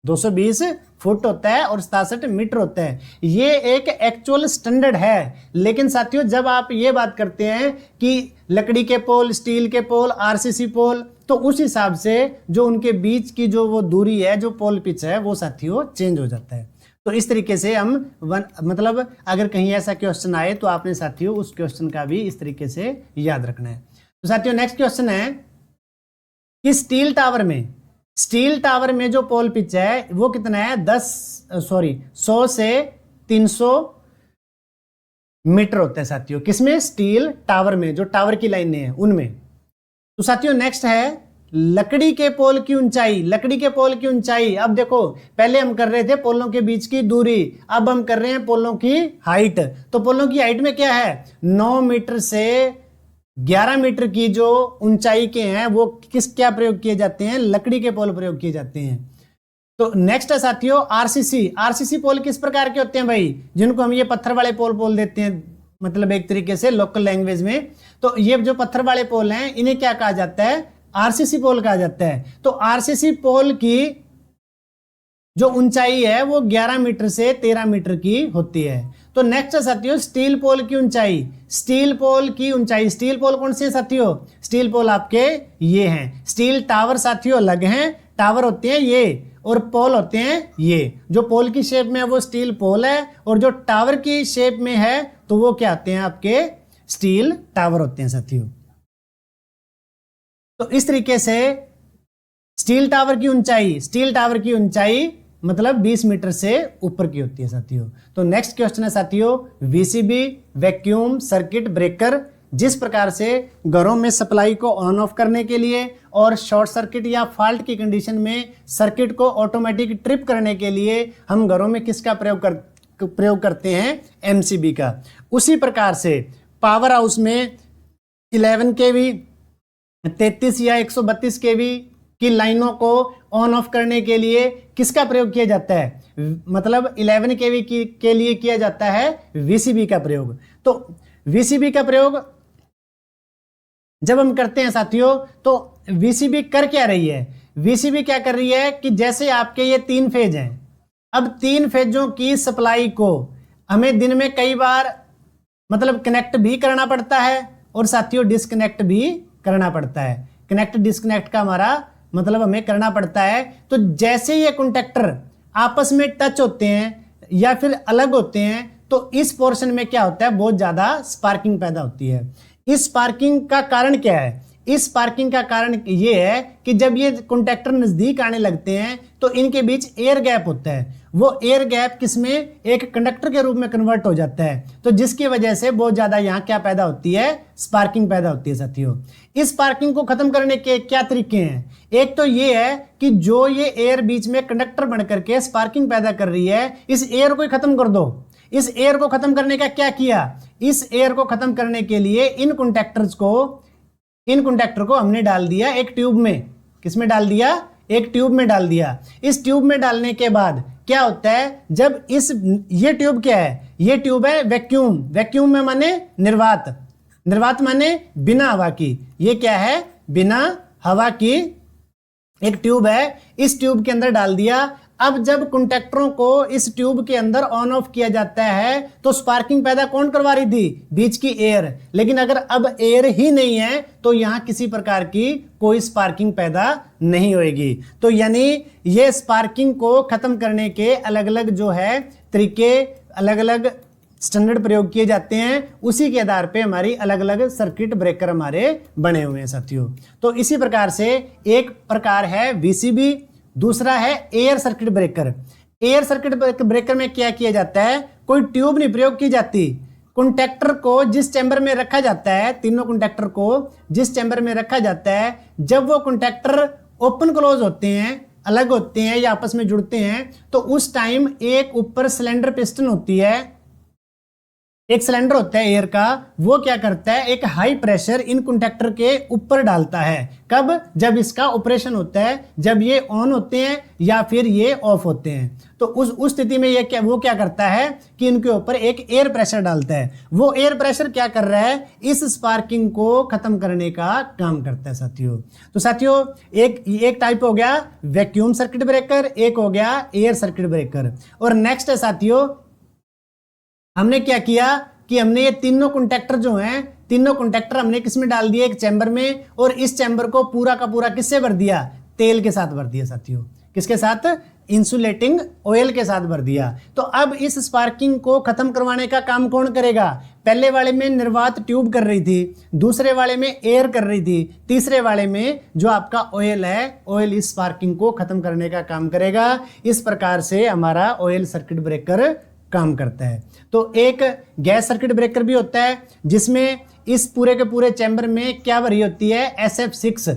220 फुट होता है और 67 मीटर होता है। ये एक एक्चुअल स्टैंडर्ड है। लेकिन साथियों जब आप ये बात करते हैं कि लकड़ी के पोल, स्टील के पोल, आरसीसी पोल, तो उस हिसाब से जो उनके बीच की जो वो दूरी है, जो पोल पिच है, वो साथियों चेंज हो जाता है। तो इस तरीके से हम मतलब अगर कहीं ऐसा क्वेश्चन आए तो आपने साथियों उस क्वेश्चन का भी इस तरीके से याद रखना है। तो साथियों नेक्स्ट क्वेश्चन है कि स्टील टावर में जो पोल पिच है वो कितना है, 100 से 300 मीटर होता है साथियों। किसमें, स्टील टावर में, जो टावर की लाइनें हैं उनमें। तो साथियों नेक्स्ट है लकड़ी के पोल की ऊंचाई। लकड़ी के पोल की ऊंचाई, अब देखो पहले हम कर रहे थे पोलों के बीच की दूरी, अब हम कर रहे हैं पोलों की हाइट। तो पोलों की हाइट में क्या है, 9 मीटर से 11 मीटर की जो ऊंचाई के हैं वो क्या प्रयोग किए जाते हैं, लकड़ी के पोल प्रयोग किए जाते हैं। तो नेक्स्ट है साथियों आरसीसी पोल किस प्रकार के होते हैं भाई, जिनको हम ये पत्थर वाले पोल बोल देते हैं, मतलब एक तरीके से लोकल लैंग्वेज में। तो ये जो पत्थर वाले पोल हैं इन्हें क्या कहा जाता है, आरसीसी पोल कहा जाता है। तो आरसीसी पोल की जो ऊंचाई है वो 11 मीटर से 13 मीटर की होती है। तो नेक्स्ट है साथियों स्टील पोल की ऊंचाई। स्टील पोल की ऊंचाई, स्टील पोल कौन से साथियों, स्टील पोल आपके ये हैं। स्टील टावर साथियों अलग हैं, टावर होते हैं ये और पोल होते हैं ये। जो पोल की शेप में है वो स्टील पोल है और जो टावर की शेप में है तो वो क्या आते हैं, आपके स्टील टावर होते हैं साथियों। तो इस तरीके से स्टील टावर की ऊंचाई मतलब 20 मीटर से ऊपर की होती है साथियों। तो नेक्स्ट क्वेश्चन है साथियों वीसीबी वैक्यूम सर्किट ब्रेकर। जिस प्रकार से घरों में सप्लाई को ऑन ऑफ करने के लिए और शॉर्ट सर्किट या फॉल्ट की कंडीशन में सर्किट को ऑटोमेटिक ट्रिप करने के लिए हम घरों में किसका प्रयोग करते हैं, एमसीबी का। उसी प्रकार से पावर हाउस में 11 केवी 33 या 132 केवी की लाइनों को ऑन ऑफ करने के लिए किसका प्रयोग किया जाता है, मतलब 11 केवी के लिए किया जाता है वीसीबी का प्रयोग। तो वीसीबी का प्रयोग जब हम करते हैं साथियों तो वीसीबी कर क्या रही है, वीसीबी क्या कर रही है कि जैसे आपके ये 3 फेज हैं, अब 3 फेजों की सप्लाई को हमें दिन में कई बार मतलब कनेक्ट भी करना पड़ता है और साथियों डिस्कनेक्ट भी करना पड़ता है। कनेक्ट डिस्कनेक्ट का हमारा मतलब हमें करना पड़ता है। तो जैसे ये कॉन्टैक्टर आपस में टच होते हैं या फिर अलग होते हैं तो इस पोर्शन में क्या होता है, बहुत ज्यादा स्पार्किंग पैदा होती है। इस स्पार्किंग का कारण क्या है, इस स्पार्किंग का कारण ये है कि जब ये कॉन्टैक्टर नजदीक आने लगते हैं तो इनके बीच एयर गैप होता है। वो एयर गैप किसमें, एक कंडक्टर के रूप में कन्वर्ट हो जाता है। तो जिसकी वजह से बहुत ज्यादा यहाँ क्या पैदा होती है, स्पार्किंग पैदा होती है साथियों। इस स्पार्किंग को खत्म करने के क्या तरीके हैं, एक तो ये है कि जो ये एयर बीच में कंडक्टर बन करके स्पार्किंग पैदा कर रही है, इस एयर को खत्म कर दो। इस एयर को खत्म करने का क्या किया, इस एयर को खत्म करने के लिए इन कंडक्टर को हमने डाल दिया एक ट्यूब में। किसमें डाल दिया, एक ट्यूब में डाल दिया। इस ट्यूब में डालने के बाद क्या होता है, जब ये ट्यूब क्या है, ये ट्यूब है वैक्यूम। वैक्यूम में माने निर्वात, निर्वात माने बिना हवा की। ये क्या है, बिना हवा की एक ट्यूब है, इस ट्यूब के अंदर डाल दिया। अब जब कंडक्टरों को इस ट्यूब के अंदर ऑन ऑफ किया जाता है तो स्पार्किंग पैदा कौन करवा रही थी, बीच की एयर। लेकिन अगर अब एयर ही नहीं है तो यहां किसी प्रकार की कोई स्पार्किंग पैदा नहीं होगी। तो यानी ये स्पार्किंग को खत्म करने के अलग अलग जो है तरीके, अलग अलग स्टैंडर्ड प्रयोग किए जाते हैं। उसी के आधार पे हमारी अलग अलग सर्किट ब्रेकर हमारे बने हुए हैं साथियों। तो इसी प्रकार से एक प्रकार है वीसीबी, दूसरा है air circuit breaker. Air circuit breaker में क्या किया जाता है, कोई ट्यूब नहीं प्रयोग की जाती, कंडक्टर को जिस चैम्बर में रखा जाता है, तीनों कंडक्टर को जिस चैम्बर में रखा जाता है, जब वो कंडक्टर ओपन क्लोज होते हैं, अलग होते हैं या आपस में जुड़ते हैं, तो उस टाइम एक ऊपर सिलेंडर पिस्टन होती है, एक सिलेंडर होता है एयर का, वो क्या करता है, एक हाई प्रेशर इन कंडक्टर के ऊपर डालता है। कब? जब इसका ऑपरेशन होता है, जब ये ऑन होते हैं या फिर ये ऑफ होते हैं, तो उस स्थिति में ये वो क्या करता है कि इनके ऊपर एक एयर प्रेशर डालता है। वो एयर प्रेशर क्या कर रहा है, इस स्पार्किंग को खत्म करने का काम करता है साथियों। तो साथियों एक टाइप हो गया वैक्यूम सर्किट ब्रेकर, एक हो गया एयर सर्किट ब्रेकर। और नेक्स्ट है साथियों, हमने क्या किया कि हमने ये तीनों कंडक्टर जो हैं, तीनों कंडक्टर हमने किसमें डाल दिए, एक चैम्बर में, और इस चैम्बर को पूरा का पूरा किससे भर दिया, तेल के साथ भर दिया साथियों। किसके साथ? इंसुलेटिंग ऑयल के साथ भर दिया। तो अब इस स्पार्किंग को खत्म करवाने का काम कौन करेगा? पहले वाले में निर्वात ट्यूब कर रही थी, दूसरे वाले में एयर कर रही थी, तीसरे वाले में जो आपका ऑयल है, ऑयल इस स्पार्किंग को खत्म करने का काम करेगा। इस प्रकार से हमारा ऑयल सर्किट ब्रेकर काम करता है। तो एक गैस सर्किट ब्रेकर भी होता है, जिसमें इस पूरे के पूरे चैम्बर में क्या भरी होती है, SF6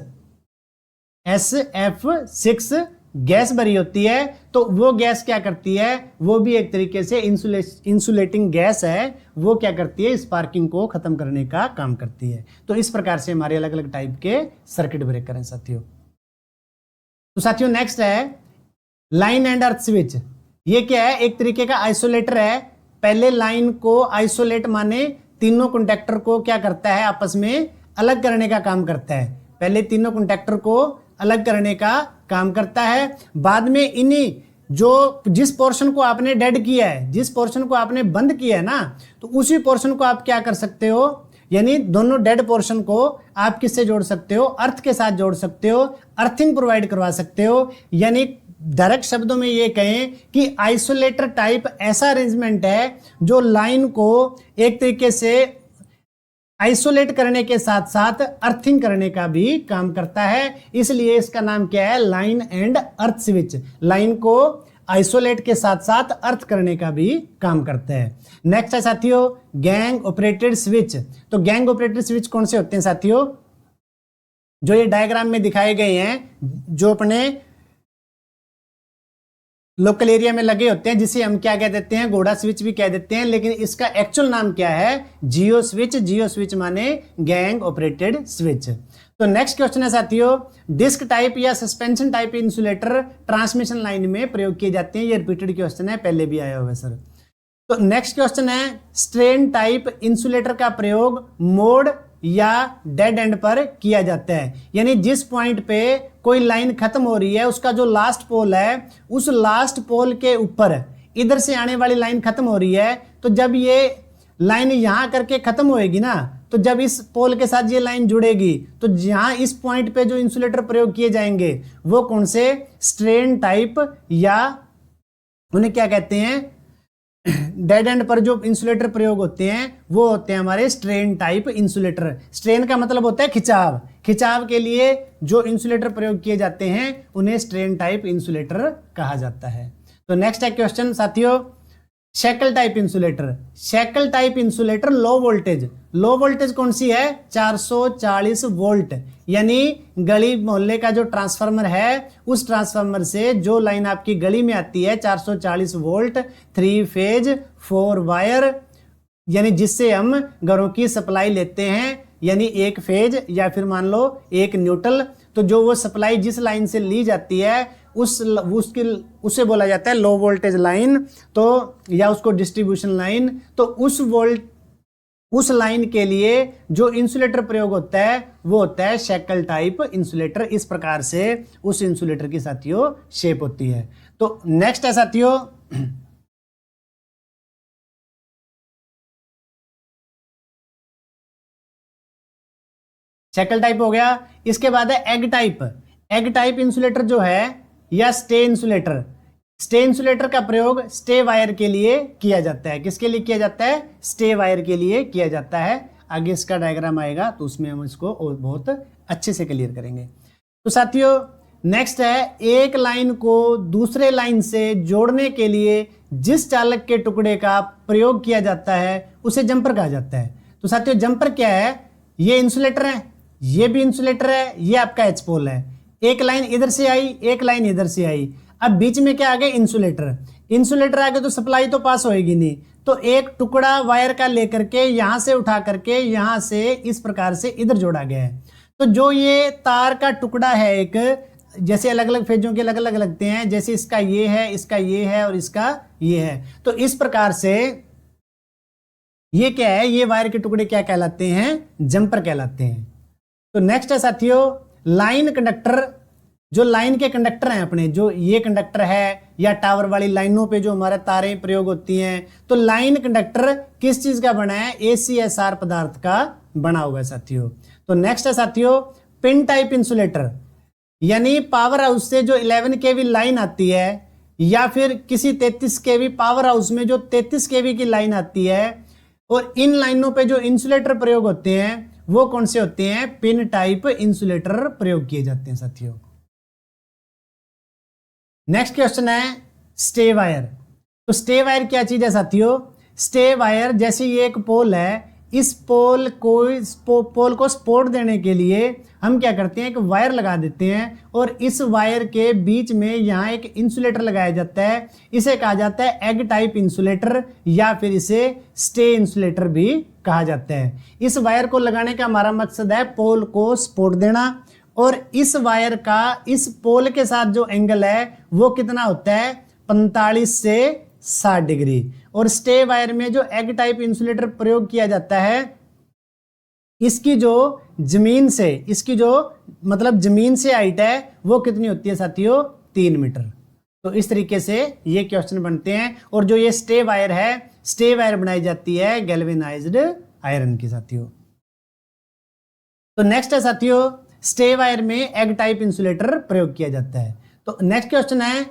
गैस भरी होती है। तो वो गैस क्या करती है, वो भी एक तरीके से इंसुलेटिंग गैस है, वो क्या करती है, स्पार्किंग को खत्म करने का काम करती है। तो इस प्रकार से हमारे अलग अलग टाइप के सर्किट ब्रेकर हैं साथियों। तो साथियों नेक्स्ट है लाइन एंड अर्थ स्विच। ये क्या है, एक तरीके का आइसोलेटर है। पहले लाइन को आइसोलेट माने तीनों कंडक्टर को क्या करता है, आपस में अलग करने का काम करता है। पहले तीनों कंडक्टर को अलग करने का काम करता है, बाद में इन्हीं जो जिस पोर्शन को आपने डेड किया है, जिस पोर्शन को आपने बंद किया है ना, तो उसी पोर्शन को आप क्या कर सकते हो, यानी दोनों डेड पोर्शन को आप किससे जोड़ सकते हो, अर्थ के साथ जोड़ सकते हो, अर्थिंग प्रोवाइड करवा सकते हो। यानी डायरेक्ट शब्दों में ये कहें कि आइसोलेटर टाइप ऐसा अरेंजमेंट है जो लाइन को एक तरीके से आइसोलेट करने के साथ साथ अर्थिंग करने का भी काम करता है। इसलिए इसका नाम क्या है, line and earth switch. Line को आइसोलेट के साथ साथ अर्थ करने का भी काम करता है। नेक्स्ट है साथियों गैंग ऑपरेटेड स्विच। तो गैंग ऑपरेटेड स्विच कौन से होते हैं साथियों, जो ये डायग्राम में दिखाए गए हैं, जो अपने लोकल एरिया में लगे होते हैं, जिसे हम क्या कह देते हैं, घोड़ा स्विच भी कह देते हैं, लेकिन इसका एक्चुअल नाम क्या है, जियो स्विच। जियो स्विच माने गैंग ऑपरेटेड स्विच। तो नेक्स्ट क्वेश्चन है साथियों डिस्क टाइप या suspension type insulator transmission line में प्रयोग किए जाते हैं। ये रिपीटेड क्वेश्चन है, पहले भी आया हुआ है सर। तो नेक्स्ट क्वेश्चन है स्ट्रेन टाइप इंसुलेटर का प्रयोग मोड या डेड एंड पर किया जाता है। यानी जिस पॉइंट पे कोई लाइन खत्म हो रही है, उसका जो लास्ट पोल है, उस लास्ट पोल के ऊपर इधर से आने वाली लाइन खत्म हो रही है, तो जब ये लाइन यहां करके खत्म होएगी ना, तो जब इस पोल के साथ ये लाइन जुड़ेगी, तो जहां इस पॉइंट पे जो इंसुलेटर प्रयोग किए जाएंगे वो कौन से, स्ट्रेन टाइप, या उन्हें क्या कहते हैं, डेड एंड पर जो इंसुलेटर प्रयोग होते हैं वो होते हैं हमारे स्ट्रेन टाइप इंसुलेटर। स्ट्रेन का मतलब होता है खिंचाव। खिंचाव के लिए जो इंसुलेटर प्रयोग किए जाते हैं उन्हें स्ट्रेन टाइप इंसुलेटर कहा जाता है। तो नेक्स्ट है क्वेश्चन साथियों shackle type insulator. Shackle type insulator low voltage. Low voltage कौन सी है, 440 वोल्ट। यानी गली मोहल्ले का जो ट्रांसफार्मर है, उस ट्रांसफार्मर से जो लाइन आपकी गली में आती है 440 वोल्ट 3 फेज 4 वायर, यानी जिससे हम घरों की सप्लाई लेते हैं, यानी एक फेज या फिर मान लो एक न्यूट्रल। तो जो वो सप्लाई जिस लाइन से ली जाती है उसे बोला जाता है लो वोल्टेज लाइन, तो या उसको डिस्ट्रीब्यूशन लाइन। तो उस लाइन के लिए जो इंसुलेटर प्रयोग होता है वो होता है शैकल टाइप इंसुलेटर। इस प्रकार से उस इंसुलेटर की साथियों शेप होती है। तो नेक्स्ट है साथियों शैकल टाइप हो गया। इसके बाद है egg type. Egg type insulator जो है या स्टे इंसुलेटर। स्टे इंसुलेटर का प्रयोग स्टे वायर के लिए किया जाता है। किसके लिए किया जाता है, स्टे वायर के लिए किया जाता है। आगे इसका डायग्राम आएगा तो उसमें हम इसको और बहुत अच्छे से क्लियर करेंगे। तो साथियों नेक्स्ट है एक लाइन को दूसरे लाइन से जोड़ने के लिए जिस चालक के टुकड़े का प्रयोग किया जाता है उसे जंपर कहा जाता है। तो साथियों जंपर क्या है, ये इंसुलेटर है, ये भी इंसुलेटर है, ये आपका एच पोल है। एक लाइन इधर से आई, एक लाइन इधर से आई, अब बीच में क्या आ गया, इंसुलेटर। इंसुलेटर आ गया तो सप्लाई तो पास होएगी नहीं, तो एक टुकड़ा वायर का लेकर के यहां से उठा करके यहां से इस प्रकार से इधर जोड़ा गया है। तो जो ये तार का टुकड़ा है, एक जैसे अलग अलग फेजों के अलग अलग लगते हैं, जैसे इसका ये है, इसका ये है और इसका ये है, तो इस प्रकार से ये क्या है, ये वायर के टुकड़े क्या कहलाते हैं, जंपर कहलाते हैं। तो नेक्स्ट है साथियों लाइन कंडक्टर। जो लाइन के कंडक्टर हैं अपने, जो ये कंडक्टर है या टावर वाली लाइनों पे जो हमारे तारें प्रयोग होती हैं, तो लाइन कंडक्टर किस चीज का बना है, ACSR पदार्थ का बना हुआ है साथियों। तो नेक्स्ट है साथियों पिन टाइप इंसुलेटर, यानी पावर हाउस से जो 11 kV लाइन आती है या फिर किसी 33 kV पावर हाउस में जो 33 kV की लाइन आती है, और इन लाइनों पे जो इंसुलेटर प्रयोग होते हैं वो कौन से होते हैं, पिन टाइप इंसुलेटर प्रयोग किए जाते हैं साथियों। नेक्स्ट क्वेश्चन है स्टे वायर। तो स्टे वायर क्या चीज है साथियों, स्टे वायर जैसे ये एक पोल है, इस पोल को सपोर्ट देने के लिए हम क्या करते हैं, एक वायर लगा देते हैं और इस वायर के बीच में यहाँ एक इंसुलेटर लगाया जाता है। इसे कहा जाता है एग टाइप इंसुलेटर या फिर इसे स्टे इंसुलेटर भी कहा जाता है। इस वायर को लगाने का हमारा मकसद है पोल को सपोर्ट देना, और इस वायर का इस पोल के साथ जो एंगल है वो कितना होता है, 45 से 60 डिग्री। और स्टे वायर में जो एग टाइप इंसुलेटर प्रयोग किया जाता है, इसकी जो जमीन से, इसकी जो मतलब जमीन से हाइट है वो कितनी होती है साथियों, 3 मीटर। तो इस तरीके से ये क्वेश्चन बनते हैं। और जो ये स्टे वायर है, स्टे वायर बनाई जाती है गैल्वेनाइज्ड आयरन की साथियों। तो नेक्स्ट है साथियों स्टे वायर में एग टाइप इंसुलेटर प्रयोग किया जाता है। तो नेक्स्ट क्वेश्चन है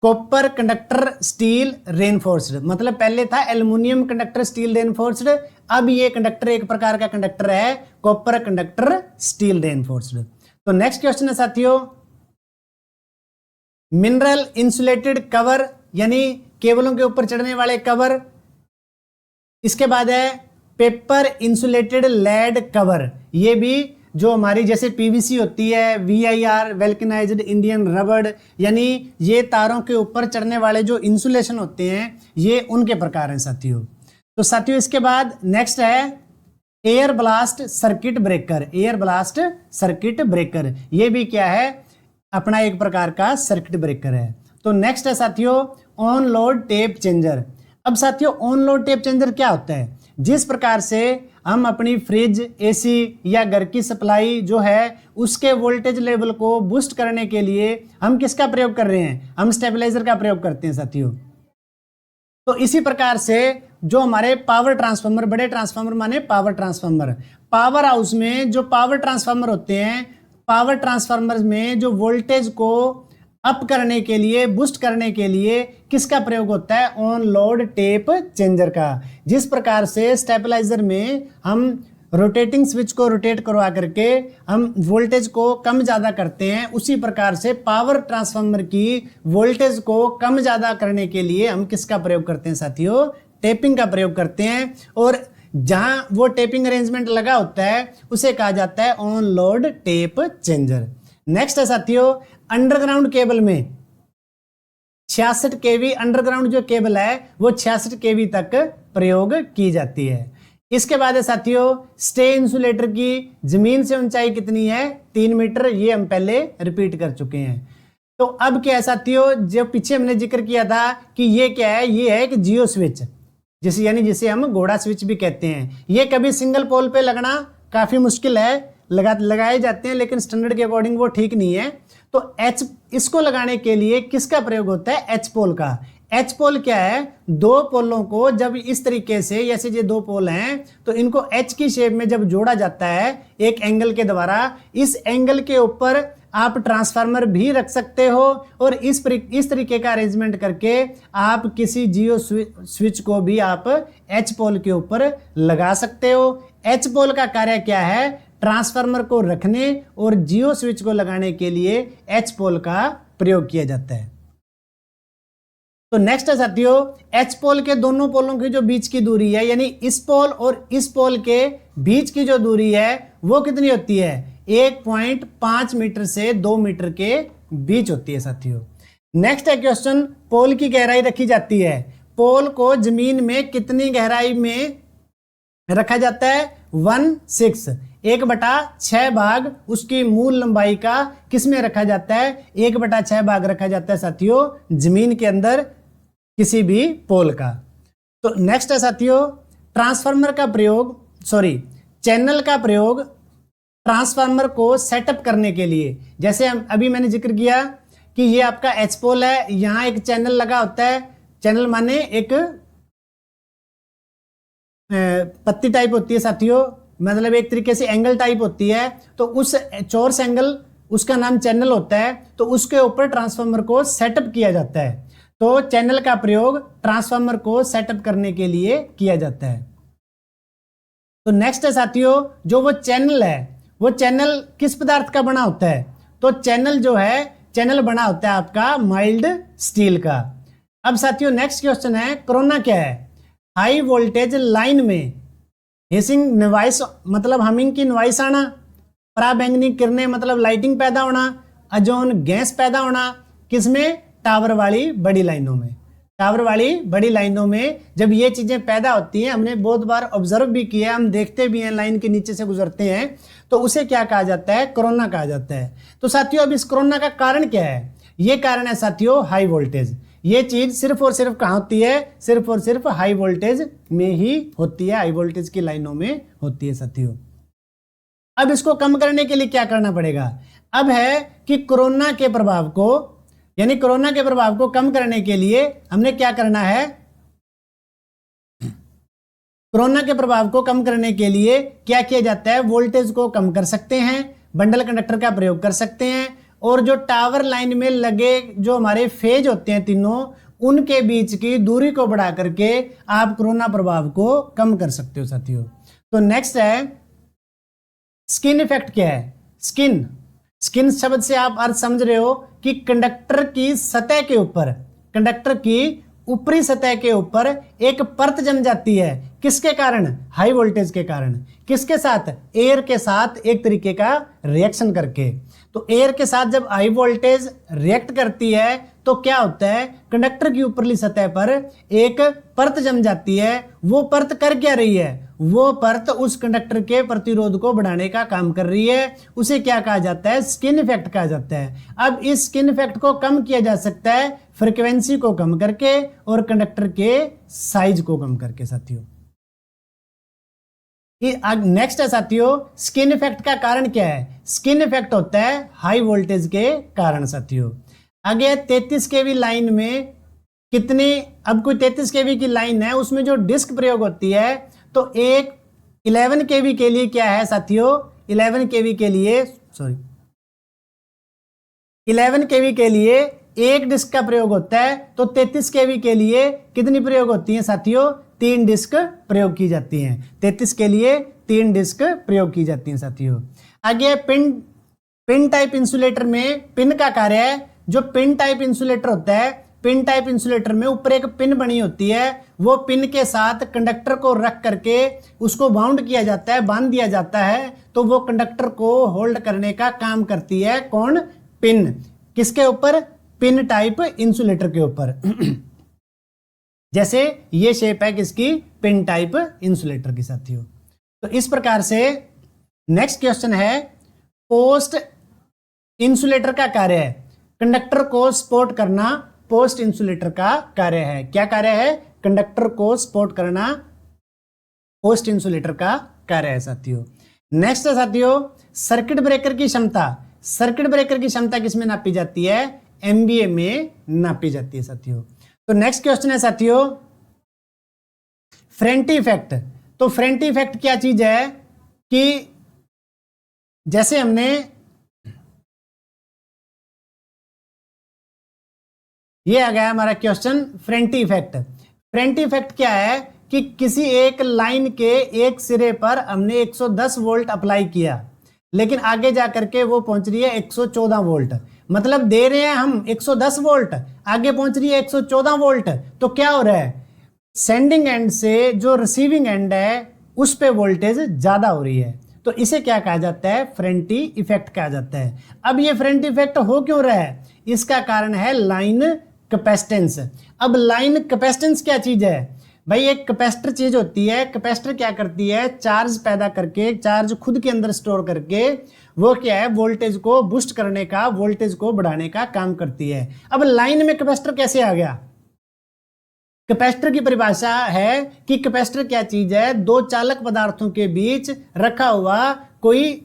कॉपर कंडक्टर स्टील रेनफोर्स्ड, मतलब पहले था एल्युमिनियम कंडक्टर स्टील रेनफोर्स्ड, अब ये कंडक्टर एक प्रकार का कंडक्टर है कॉपर कंडक्टर स्टील रेनफोर्स्ड। तो नेक्स्ट क्वेश्चन है साथियों मिनरल इंसुलेटेड कवर, यानी केबलों के ऊपर चढ़ने वाले कवर। इसके बाद है पेपर इंसुलेटेड लेड कवर, ये भी जो हमारी जैसे PVC होती है, VIR वल्कनाइज्ड इंडियन रबड़, यानी ये तारों के ऊपर चढ़ने वाले जो इंसुलेशन होते हैं ये उनके प्रकार हैं साथियों। तो साथियों इसके बाद नेक्स्ट है air blast circuit breaker. Air blast circuit breaker ये भी क्या है, अपना एक प्रकार का सर्किट ब्रेकर है। तो नेक्स्ट है साथियों ऑन लोड टेप चेंजर। अब साथियों ऑन लोड टेप चेंजर क्या होता है, जिस प्रकार से हम अपनी फ्रिज, AC या घर की सप्लाई जो है उसके वोल्टेज लेवल को बूस्ट करने के लिए हम किसका प्रयोग कर रहे हैं, हम स्टेबलाइजर का प्रयोग करते हैं साथियों। तो इसी प्रकार से जो हमारे पावर ट्रांसफार्मर, बड़े ट्रांसफार्मर माने पावर ट्रांसफार्मर, पावर हाउस में जो पावर ट्रांसफार्मर होते हैं, पावर ट्रांसफार्मर में जो वोल्टेज को अप करने के लिए, बूस्ट करने के लिए किसका प्रयोग होता है, ऑन लोड टेप चेंजर का। जिस प्रकार से स्टेबलाइजर में हम रोटेटिंग स्विच को रोटेट करवा करके हम वोल्टेज को कम ज़्यादा करते हैं, उसी प्रकार से पावर ट्रांसफार्मर की वोल्टेज को कम ज़्यादा करने के लिए हम किसका प्रयोग करते हैं साथियों, टेपिंग का प्रयोग करते हैं। और जहां वो टेपिंग अरेंजमेंट लगा होता है उसे कहा जाता है on load tap changer. Next है साथियों अंडरग्राउंड केबल में 66 kV अंडरग्राउंड जो केबल है वो 66 kV तक प्रयोग की जाती है। इसके बाद है साथियों स्टे इंसुलेटर की जमीन से ऊंचाई कितनी है, 3 मीटर, ये हम पहले रिपीट कर चुके हैं। तो अब क्या है साथियों, जो पीछे हमने जिक्र किया था कि ये क्या है, ये है एक जियो स्विच, जिसे यानी जिसे हम घोड़ा स्विच भी कहते हैं। ये कभी सिंगल पोल पे लगना काफी मुश्किल है, लगाए जाते हैं लेकिन स्टैंडर्ड के अकॉर्डिंग वो ठीक नहीं है। तो इसको लगाने के लिए किसका प्रयोग होता है, एच पोल का। एच पोल क्या है, दो पोलों को जब इस तरीके से, जैसे ये दो पोल हैं तो इनको एच की शेप में जब जोड़ा जाता है एक एंगल के द्वारा, इस एंगल के ऊपर आप ट्रांसफार्मर भी रख सकते हो और इस तरीके का अरेंजमेंट करके आप किसी जियो स्विच को भी आप एच पोल के ऊपर लगा सकते हो। एच पोल का कार्य क्या है, ट्रांसफार्मर को रखने और जियो स्विच को लगाने के लिए एच पोल का प्रयोग किया जाता है। तो नेक्स्ट है साथियों, एच पोल के दोनों पोलों की जो बीच की दूरी है, यानी इस पोल और इस पोल के बीच की जो दूरी है वो कितनी होती है? 1.5 मीटर से 2 मीटर के बीच होती है साथियों। नेक्स्ट है क्वेश्चन, पोल की गहराई रखी जाती है। पोल को जमीन में कितनी गहराई में रखा जाता है? 1/6, 1/6 भाग उसकी मूल लंबाई का किस में रखा जाता है? 1/6 भाग रखा जाता है साथियों जमीन के अंदर किसी भी पोल का। तो नेक्स्ट है साथियों, ट्रांसफार्मर का प्रयोग, चैनल का प्रयोग ट्रांसफार्मर को सेटअप करने के लिए। जैसे अभी मैंने जिक्र किया कि ये आपका एच पोल है, यहां एक चैनल लगा होता है। चैनल माने एक पत्ती टाइप होती है साथियों, मतलब एक तरीके से एंगल टाइप होती है। तो उस चौरस एंगल, उसका नाम चैनल होता है। तो उसके ऊपर ट्रांसफार्मर को सेटअप किया जाता है। तो चैनल का प्रयोग ट्रांसफार्मर को सेटअप करने के लिए किया जाता है। तो नेक्स्ट है साथियों, जो वो चैनल है, वो चैनल किस पदार्थ का बना होता है? तो चैनल जो है, चैनल बना होता है आपका माइल्ड स्टील का। अब साथियों नेक्स्ट क्वेश्चन है, कोरोना क्या है? हाई वोल्टेज लाइन में हिसिंग नॉइस मतलब हमिंग की नॉइस आना, पराबैंगनी किरणें मतलब लाइटिंग पैदा होना, अजोन गैस पैदा होना, किसमें? टावर वाली बड़ी लाइनों में। टावर वाली बड़ी लाइनों में जब ये चीजें पैदा होती हैं, हमने बहुत बार ऑब्जर्व भी किया, हम देखते भी हैं, लाइन के नीचे से गुजरते हैं, तो उसे क्या कहा जाता है? कोरोना कहा जाता है। तो साथियों अब इस कोरोना का कारण क्या है? ये कारण है साथियों हाई वोल्टेज। ये चीज सिर्फ और सिर्फ कहां होती है? सिर्फ और सिर्फ हाई वोल्टेज में ही होती है, हाई वोल्टेज की लाइनों में होती है साथियों। अब इसको कम करने के लिए क्या करना पड़ेगा? अब है कि कोरोना के प्रभाव को, यानी कोरोना के प्रभाव को कम करने के लिए हमने क्या करना है? कोरोना के प्रभाव को कम करने के लिए क्या किया जाता है? वोल्टेज को कम कर सकते हैं, बंडल कंडक्टर का प्रयोग कर सकते हैं, और जो टावर लाइन में लगे जो हमारे फेज होते हैं तीनों, उनके बीच की दूरी को बढ़ा करके आप कोरोना प्रभाव को कम कर सकते हो साथियों। तो नेक्स्ट है, स्किन इफेक्ट क्या है? स्किन शब्द से आप अर्थ समझ रहे हो कि कंडक्टर की सतह के ऊपर, कंडक्टर की ऊपरी सतह के ऊपर एक परत जम जाती है। किसके कारण? हाई वोल्टेज के कारण। किसके साथ? एयर के साथ एक तरीके का रिएक्शन करके। तो एयर के साथ जब हाई वोल्टेज रिएक्ट करती है तो क्या होता है? कंडक्टर की ऊपरली सतह पर एक परत जम जाती है। वो परत कर क्या रही है? वो परत उस कंडक्टर के प्रतिरोध को बढ़ाने का काम कर रही है। उसे क्या कहा जाता है? स्किन इफेक्ट कहा जाता है। अब इस स्किन इफेक्ट को कम किया जा सकता है फ्रीक्वेंसी को कम करके और कंडक्टर के साइज को कम करके साथियों। नेक्स्ट है साथियों, स्किन इफेक्ट का कारण क्या है? स्किन इफेक्ट होता है हाई वोल्टेज के कारण साथियों। आगे 33 केवी लाइन में कितने, अब कोई 33 केवी की लाइन है, उसमें जो डिस्क प्रयोग होती है, तो एक 11 केवी के लिए क्या है साथियों? 11 केवी के लिए 11 केवी के लिए एक डिस्क का प्रयोग होता है। तो 33 केवी के लिए कितनी प्रयोग होती है साथियों? 3 डिस्क प्रयोग की जाती हैं। 33 के लिए 3 डिस्क प्रयोग की जाती हैं साथियों। आगे पिन टाइप इंसुलेटर में पिन का कार्य है। जो पिन टाइप इंसुलेटर होता है, पिन टाइप इंसुलेटर में ऊपर एक पिन बनी होती है, वो पिन के साथ कंडक्टर को रख करके उसको बाउंड किया जाता है, बांध दिया जाता है। तो वो कंडक्टर को होल्ड करने का काम करती है कौन? पिन। किसके ऊपर? पिन टाइप इंसुलेटर के ऊपर। जैसे ये शेप है किसकी? पिन टाइप इंसुलेटर की साथियों। तो इस प्रकार से नेक्स्ट क्वेश्चन है, पोस्ट इंसुलेटर का कार्य है कंडक्टर को सपोर्ट करना। पोस्ट इंसुलेटर का कार्य है, क्या कार्य है? कंडक्टर को सपोर्ट करना पोस्ट इंसुलेटर का कार्य है साथियों। नेक्स्ट है साथियों, सर्किट ब्रेकर की क्षमता। सर्किट ब्रेकर की क्षमता किसमें नापी जाती है? एमबीए में नापी जाती है साथियों। तो नेक्स्ट क्वेश्चन है साथियों, फ्रेंटी इफेक्ट। तो फ्रेंटी इफेक्ट क्या चीज है कि जैसे हमने ये आ गया हमारा क्वेश्चन, फ्रेंटी इफेक्ट। फ्रेंटी इफेक्ट क्या है कि किसी एक लाइन के एक सिरे पर हमने 110 वोल्ट अप्लाई किया, लेकिन आगे जा करके वो पहुंच रही है 114 वोल्ट। मतलब दे रहे हैं हम 110 वोल्ट, आगे पहुंच रही है 114 वोल्ट। तो क्या हो रहा है, सेंडिंग एंड से जो रिसीविंग एंड है उस पे वोल्टेज ज्यादा हो रही है। तो इसे क्या कहा जाता है, फेरेंटी इफेक्ट कहा जाता है। अब ये फेरेंटी इफेक्ट हो क्यों रहा है, इसका कारण है लाइन कैपेसिटेंस। अब लाइन कैपेसिटेंस क्या चीज है भाई, एक कैपेसिटर चीज होती है। कैपेसिटर क्या करती है, चार्ज पैदा करके, चार्ज खुद के अंदर स्टोर करके वो क्या है, वोल्टेज को बूस्ट करने का, वोल्टेज को बढ़ाने का काम करती है। अब लाइन में कैपेसिटर कैसे आ गया, कैपेसिटर की परिभाषा है कि कैपेसिटर क्या चीज है, दो चालक पदार्थों के बीच रखा हुआ कोई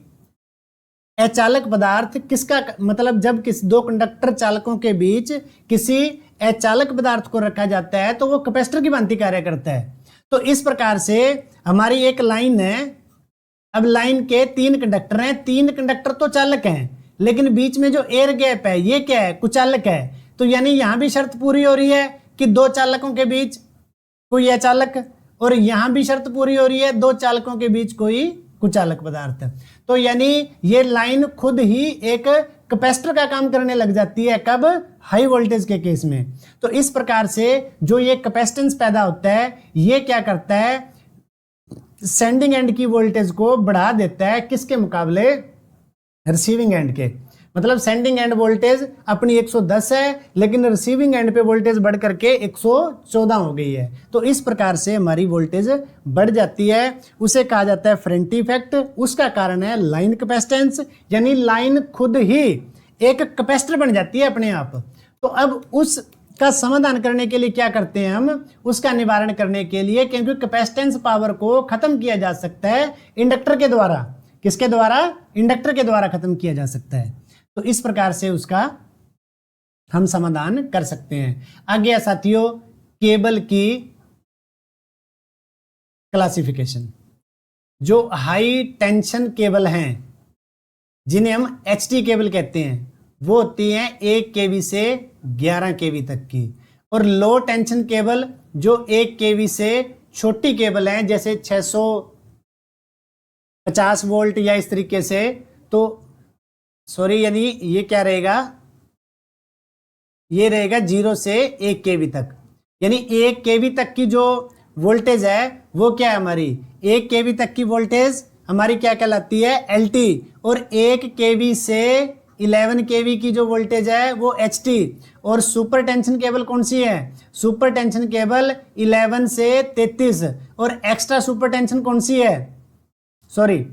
अचालक पदार्थ। किसका मतलब, जब दो कंडक्टर चालकों के बीच किसी अचालक पदार्थ को रखा जाता है तो वो कैपेसिटर की भांति कार्य करता है। तो इस प्रकार से हमारी एक लाइन है, अब लाइन के 3 कंडक्टर हैं, 3 कंडक्टर तो चालक हैं, लेकिन बीच में जो एयर गैप है ये क्या है, कुचालक है। तो यानी यहां भी शर्त पूरी हो रही है कि दो चालकों के बीच कोई अचालक, और यहां भी शर्त पूरी हो रही है दो चालकों के बीच कोई कुचालक पदार्थ। तो यानी ये लाइन खुद ही एक कैपेसिटर का काम करने लग जाती है, कब, हाई वोल्टेज के केस में। तो इस प्रकार से जो ये कैपेसिटेंस पैदा होता है ये क्या करता है, सेंडिंग एंड की वोल्टेज को बढ़ा देता है, किसके मुकाबले, रिसीविंग एंड के। मतलब सेंडिंग एंड वोल्टेज अपनी 110 है, लेकिन रिसीविंग एंड पे वोल्टेज बढ़ करके 114 हो गई है। तो इस प्रकार से हमारी वोल्टेज बढ़ जाती है, उसे कहा जाता है फेरेंटी इफेक्ट। उसका कारण है लाइन कैपेसिटेंस, यानी लाइन खुद ही एक कैपेसिटर बन जाती है अपने आप। तो अब उसका समाधान करने के लिए क्या करते हैं हम, उसका निवारण करने के लिए, क्योंकि कैपेसिटेंस पावर को खत्म किया जा सकता है इंडक्टर के द्वारा। किसके द्वारा, इंडक्टर के द्वारा खत्म किया जा सकता है। तो इस प्रकार से उसका हम समाधान कर सकते हैं। आगे साथियों, केबल की क्लासिफिकेशन। जो हाई टेंशन केबल हैं जिन्हें हम एचटी केबल कहते हैं, वो होती हैं 1 केवी से 11 केवी तक की। और लो टेंशन केबल जो 1 केवी से छोटी केबल हैं, जैसे 650 वोल्ट या इस तरीके से, तो सॉरी, यानी ये क्या रहेगा, ये रहेगा 0 से 1 केवी तक। यानी 1 केवी तक की जो वोल्टेज है वो क्या है हमारी, 1 केवी तक की वोल्टेज हमारी क्या कहलाती है, एलटी। और 1 केवी से 11 केवी की जो वोल्टेज है वो एचटी। और सुपर टेंशन केबल कौन सी है, सुपर टेंशन केबल 11 से 33। और एक्स्ट्रा सुपर टेंशन कौन सी है, सॉरी,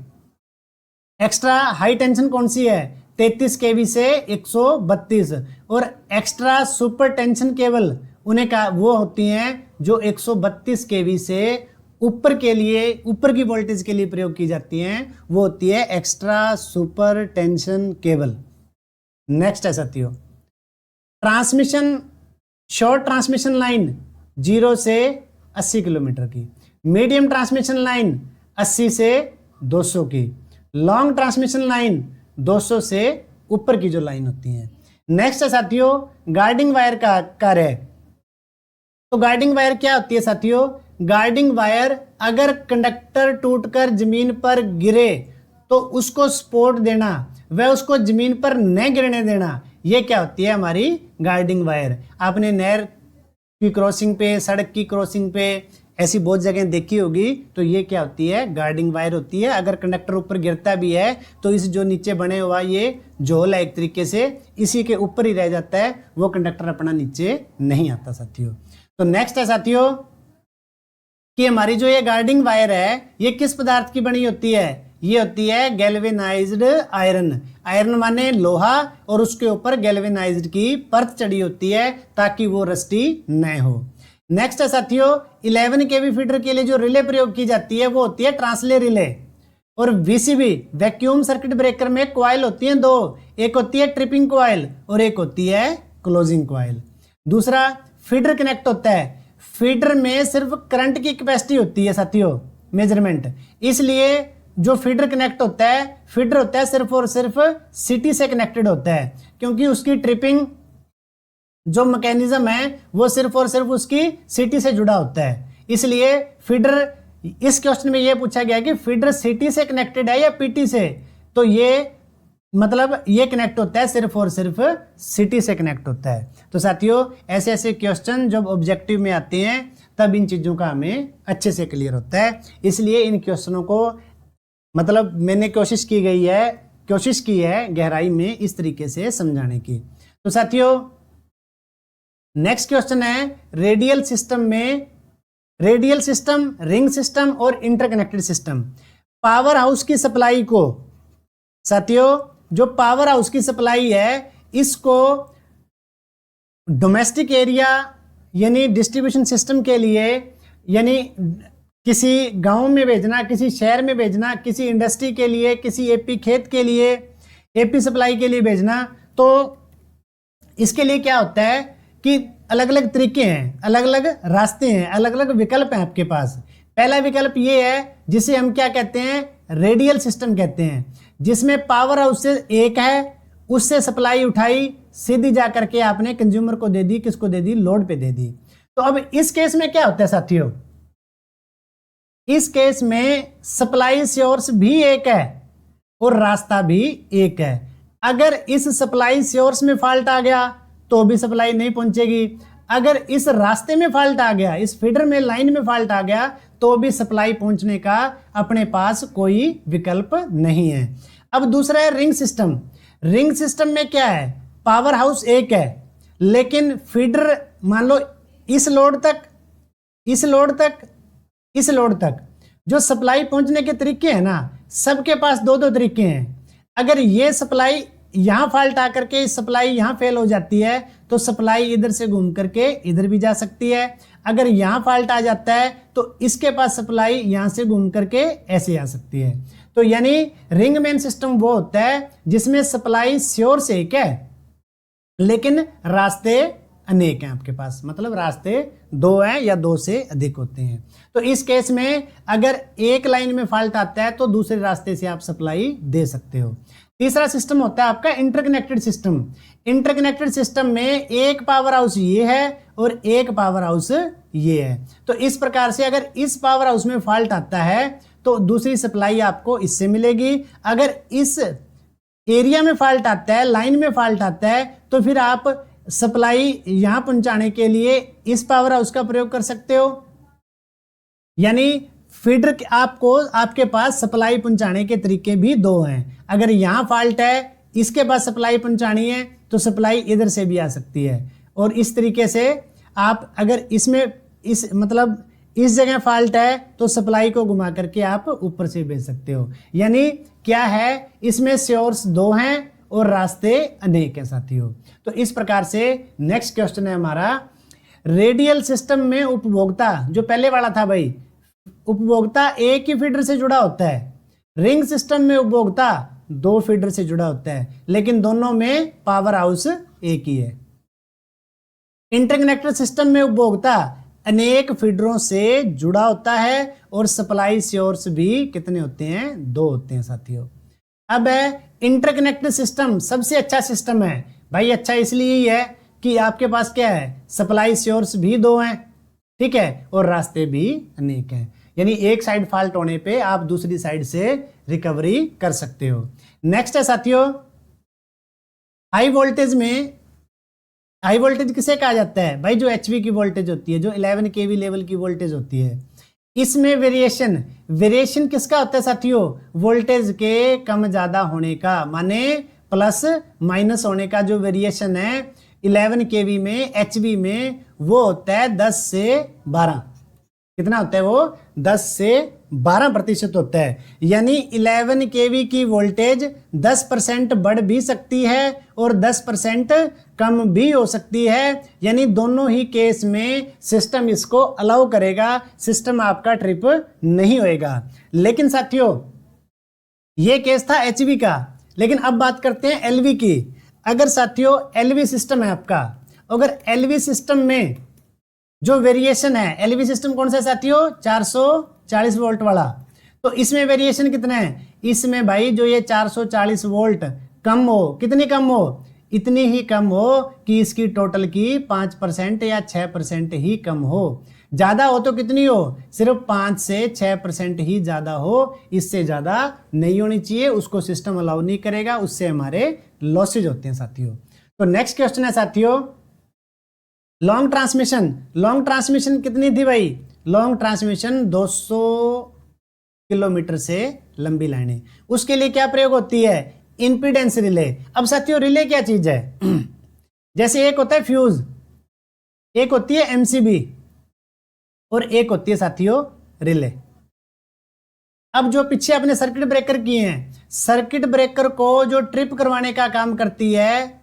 एक्स्ट्रा हाई टेंशन कौन सी है, 33 केवी से 132। और एक्स्ट्रा सुपर टेंशन केबल उन्हें का वो होती हैं जो 132 केवी से ऊपर के लिए, ऊपर की वोल्टेज के लिए प्रयोग की जाती हैं, वो होती है extra super tension cable. Next है साथियों, ट्रांसमिशन, शॉर्ट ट्रांसमिशन लाइन 0 से 80 किलोमीटर की, मीडियम ट्रांसमिशन लाइन 80 से 200 की, लॉन्ग ट्रांसमिशन लाइन 200 से ऊपर की जो लाइन होती है। नेक्स्ट है साथियों, गार्डिंग वायर का कार्य। तो गार्डिंग वायर क्या होती है साथियों, गार्डिंग वायर अगर कंडक्टर टूटकर जमीन पर गिरे तो उसको सपोर्ट देना, वह उसको जमीन पर न गिरने देना, ये क्या होती है हमारी गार्डिंग वायर। आपने नहर की क्रॉसिंग पे, सड़क की क्रॉसिंग पे ऐसी बहुत जगह देखी होगी। तो ये क्या होती है, गार्डिंग वायर होती है। अगर कंडक्टर ऊपर गिरता भी है तो इस जो नीचे बने हुआ ये झोल है एक तरीके से, इसी के ऊपर ही रह जाता है, वो कंडक्टर अपना नीचे नहीं आता साथियों। तो नेक्स्ट है साथियों कि हमारी जो ये गार्डिंग वायर है ये किस पदार्थ की बनी होती है, ये होती है गैल्वेनाइज्ड आयरन। आयरन माने लोहा, और उसके ऊपर गैल्वेनाइज्ड की परत चढ़ी होती है ताकि वो रस्टी न हो। नेक्स्ट है साथियों, 11 केवी फीडर के लिए जो रिले प्रयोग की जाती है वो होती है ट्रांसले रिले। और वीसीबी वैक्यूम सर्किट ब्रेकर में कॉइल होती हैं 2, एक होती है ट्रिपिंग कॉइल और एक होती है क्लोजिंग कॉइल। दूसरा फीडर कनेक्ट होता है, फीडर में सिर्फ करंट की कैपेसिटी होती है साथियों, मेजरमेंट। इसलिए जो फीडर कनेक्ट होता है, फीडर होता है सिर्फ और सिर्फ सिटी से कनेक्टेड होता है, क्योंकि उसकी ट्रिपिंग जो मैकेनिज्म है वो सिर्फ और सिर्फ उसकी सिटी से जुड़ा होता है। इसलिए फीडर, इस क्वेश्चन में ये पूछा गया कि फीडर सिटी से कनेक्टेड है या पीटी से, तो ये मतलब ये कनेक्ट होता है सिर्फ और सिर्फ सिटी से कनेक्ट होता है। तो साथियों ऐसे ऐसे क्वेश्चन जब ऑब्जेक्टिव में आते हैं तब इन चीज़ों का हमें अच्छे से क्लियर होता है। इसलिए इन क्वेश्चनों को मतलब मैंने कोशिश की है गहराई में इस तरीके से समझाने की। तो साथियों नेक्स्ट क्वेश्चन है रेडियल सिस्टम में, रेडियल सिस्टम, रिंग सिस्टम और इंटरकनेक्टेड सिस्टम। पावर हाउस की सप्लाई को, साथियों जो पावर हाउस की सप्लाई है इसको डोमेस्टिक एरिया यानी डिस्ट्रीब्यूशन सिस्टम के लिए, यानी किसी गांव में भेजना, किसी शहर में भेजना, किसी इंडस्ट्री के लिए, किसी एपी खेत के लिए, एपी सप्लाई के लिए भेजना, तो इसके लिए क्या होता है कि अलग अलग तरीके हैं, अलग अलग रास्ते हैं, अलग अलग विकल्प हैं आपके पास। पहला विकल्प ये है जिसे हम क्या कहते हैं, रेडियल सिस्टम कहते हैं, जिसमें पावर हाउस से एक है, उससे सप्लाई उठाई, सीधी जा करके आपने कंज्यूमर को दे दी, किसको दे दी, लोड पे दे दी। तो अब इस केस में क्या होता है साथियों, इस केस में सप्लाई सोर्स भी एक है और रास्ता भी एक है। अगर इस सप्लाई सोर्स में फॉल्ट आ गया तो भी सप्लाई नहीं पहुंचेगी, अगर इस रास्ते में फॉल्ट आ गया, इस फीडर में लाइन में फॉल्ट आ गया तो भी सप्लाई पहुंचने का अपने पास कोई विकल्प नहीं है। अब दूसरा है रिंग सिस्टम। रिंग सिस्टम में क्या है, पावर हाउस एक है लेकिन फीडर मान लो इस लोड तक, इस लोड तक, इस लोड तक जो सप्लाई पहुंचने के तरीके हैं ना, सबके पास दो दो तरीके हैं। अगर ये सप्लाई यहां फॉल्ट आकर के सप्लाई यहां फेल हो जाती है तो सप्लाई इधर से घूम करके इधर भी जा सकती है। अगर यहां फॉल्ट आ जाता है तो इसके पास सप्लाई यहां से घूम करके ऐसे आ सकती है। तो यानी रिंग मेन सिस्टम वो होता है जिसमें सप्लाई सोर्स एक है लेकिन रास्ते अनेक हैं आपके पास, मतलब रास्ते दो हैं या दो से अधिक होते हैं। तो इस केस में अगर एक लाइन में फॉल्ट आता है तो दूसरे रास्ते से आप सप्लाई दे सकते हो। तीसरा सिस्टम होता है आपका इंटरकनेक्टेड सिस्टम। इंटरकनेक्टेड सिस्टम में एक पावर हाउस ये है और एक पावर हाउस ये है। तो इस प्रकार से अगर इस पावर हाउस में फॉल्ट आता है तो दूसरी सप्लाई आपको इससे मिलेगी। अगर इस एरिया में फॉल्ट आता है, लाइन में फॉल्ट आता है, तो फिर आप सप्लाई यहां पहुंचाने के लिए इस पावर हाउस का प्रयोग कर सकते हो। यानी फीडर आपको, आपके पास सप्लाई पहुंचाने के तरीके भी दो हैं। अगर यहां फॉल्ट है, इसके पास सप्लाई पहुंचानी है तो सप्लाई इधर से भी आ सकती है। और इस तरीके से आप अगर इसमें इस मतलब इस जगह फॉल्ट है तो सप्लाई को घुमा करके आप ऊपर से भेज सकते हो। यानी क्या है, इसमें सोर्स दो हैं और रास्ते अनेक हैं साथियों। तो इस प्रकार से नेक्स्ट क्वेश्चन है हमारा, रेडियल सिस्टम में उपभोक्ता, जो पहले वाला था भाई, उपभोक्ता एक ही फीडर से जुड़ा होता है। रिंग सिस्टम में उपभोक्ता दो फीडर से जुड़ा होता है लेकिन दोनों में पावर हाउस एक ही है। इंटरकनेक्टेड सिस्टम में उपभोक्ता अनेक फीडरों से जुड़ा होता है और सप्लाई सोर्स भी कितने होते हैं, दो होते हैं साथियों। अब है इंटरकनेक्टेड सिस्टम सबसे अच्छा सिस्टम है भाई। अच्छा इसलिए ही है कि आपके पास क्या है, सप्लाई सोर्स भी दो हैं, ठीक है, और रास्ते भी अनेक हैं। यानी एक साइड फॉल्ट होने पे आप दूसरी साइड से रिकवरी कर सकते हो। नेक्स्ट है साथियों, हाई वोल्टेज में, हाई वोल्टेज किसे कहा जाता है भाई, जो एचवी की वोल्टेज होती है, जो 11 केवी लेवल की वोल्टेज होती है। इसमें वेरिएशन, वेरिएशन किसका होता है साथियों, वोल्टेज के कम ज्यादा होने का, माने प्लस माइनस होने का जो वेरिएशन है 11 केवी में, एचवी में, वो होता है 10 से 12। कितना होता है वो, 10 से 12% होता है। यानी 11 केवी की वोल्टेज 10% बढ़ भी सकती है और 10% कम भी हो सकती है। यानी दोनों ही केस में सिस्टम इसको अलाउ करेगा, सिस्टम आपका ट्रिप नहीं होएगा। लेकिन साथियों ये केस था एचवी का, लेकिन अब बात करते हैं एलवी की। अगर साथियों एलवी सिस्टम है आपका, अगर एलवी सिस्टम में जो वेरिएशन है, एलवी सिस्टम कौन सा है साथियों, 440 वोल्ट वाला, तो इसमें वेरिएशन कितना है, इसमें भाई जो ये 440 वोल्ट कम हो, कितनी कम हो, इतनी ही कम हो कि इसकी टोटल की 5% या 6% ही कम हो। ज़्यादा हो तो कितनी हो, सिर्फ 5 से 6% ही ज़्यादा हो, इससे ज़्यादा नहीं होनी चाहिए, उसको सिस्टम अलाउ नहीं करेगा, उससे हमारे लॉसेज होते हैं साथियों। तो नेक्स्ट क्वेश्चन है साथियों, लॉन्ग ट्रांसमिशन। लॉन्ग ट्रांसमिशन कितनी थी भाई, लॉन्ग ट्रांसमिशन 200 किलोमीटर से लंबी लाइनें, उसके लिए क्या प्रयोग होती है, इंपीडेंस रिले। अब साथियों रिले क्या चीज है जैसे एक होता है फ्यूज, एक होती है एमसीबी और एक होती है साथियों रिले। अब जो पीछे अपने सर्किट ब्रेकर किए हैं, सर्किट ब्रेकर को जो ट्रिप करवाने का काम करती है,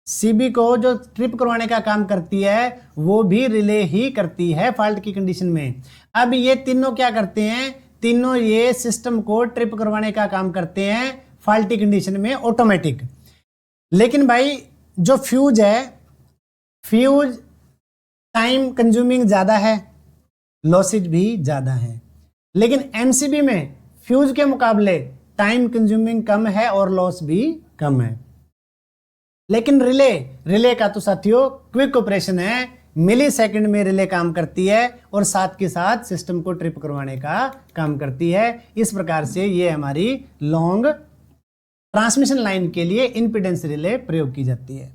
सीबी को जो ट्रिप करवाने का काम करती है, वो भी रिले ही करती है फॉल्ट की कंडीशन में। अब ये तीनों क्या करते हैं, तीनों ये सिस्टम को ट्रिप करवाने का काम करते हैं फॉल्टी कंडीशन में ऑटोमेटिक। लेकिन भाई जो फ्यूज है, फ्यूज टाइम कंज्यूमिंग ज्यादा है, लॉसेज भी ज्यादा है। लेकिन एमसीबी में फ्यूज के मुकाबले टाइम कंज्यूमिंग कम है और लॉस भी कम है। लेकिन रिले का तो साथियों क्विक ऑपरेशन है, मिली सेकंड में रिले काम करती है और साथ के साथ सिस्टम को ट्रिप करवाने का काम करती है। इस प्रकार से ये हमारी लॉन्ग ट्रांसमिशन लाइन के लिए इंपीडेंस रिले प्रयोग की जाती है।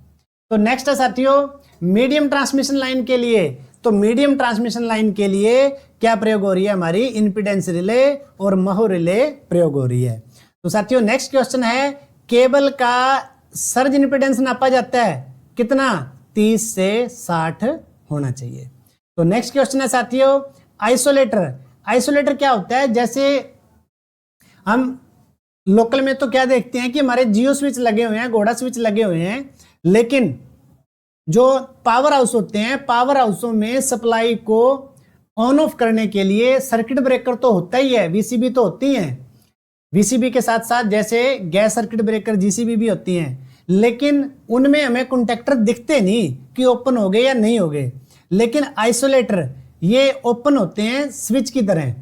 तो नेक्स्ट है साथियों मीडियम ट्रांसमिशन लाइन के लिए। तो मीडियम ट्रांसमिशन लाइन के लिए क्या प्रयोग हो रही है, हमारी इंपीडेंस रिले और महो रिले प्रयोग हो रही है। तो साथियों नेक्स्ट क्वेश्चन है, केबल का सर्ज इंपीडेंस नापा जाता है कितना, 30 से 60 होना चाहिए। तो नेक्स्ट क्वेश्चन है साथियों आइसोलेटर। आइसोलेटर क्या होता है, जैसे हम लोकल में तो क्या देखते हैं कि हमारे जियो स्विच लगे हुए हैं, घोड़ा स्विच लगे हुए हैं, लेकिन जो पावर हाउस होते हैं, पावर हाउसों में सप्लाई को ऑन ऑफ करने के लिए सर्किट ब्रेकर तो होता ही है, वीसीबी तो होती है, वीसीबी के साथ साथ जैसे गैस सर्किट ब्रेकर जीसीबी भी होती हैं, लेकिन उनमें हमें कॉन्टेक्टर दिखते नहीं कि ओपन हो गए या नहीं हो गए। लेकिन आइसोलेटर ये ओपन होते हैं स्विच की तरह,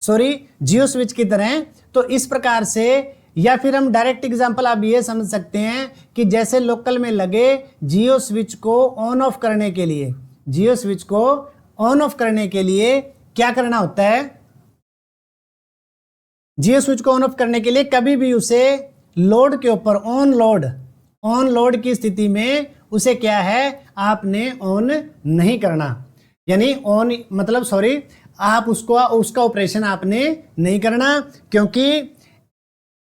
सॉरी जियो स्विच की तरह। तो इस प्रकार से, या फिर हम डायरेक्ट एग्जांपल आप ये समझ सकते हैं कि जैसे लोकल में लगे जियो स्विच को ऑन ऑफ करने के लिए, जियो स्विच को ऑन ऑफ करने के लिए क्या करना होता है, जियो स्विच को ऑन ऑफ करने के लिए कभी भी उसे लोड के ऊपर ऑन लोड की स्थिति में उसे क्या है, आपने ऑन नहीं करना, यानी ऑन मतलब सॉरी आप उसका ऑपरेशन आपने नहीं करना, क्योंकि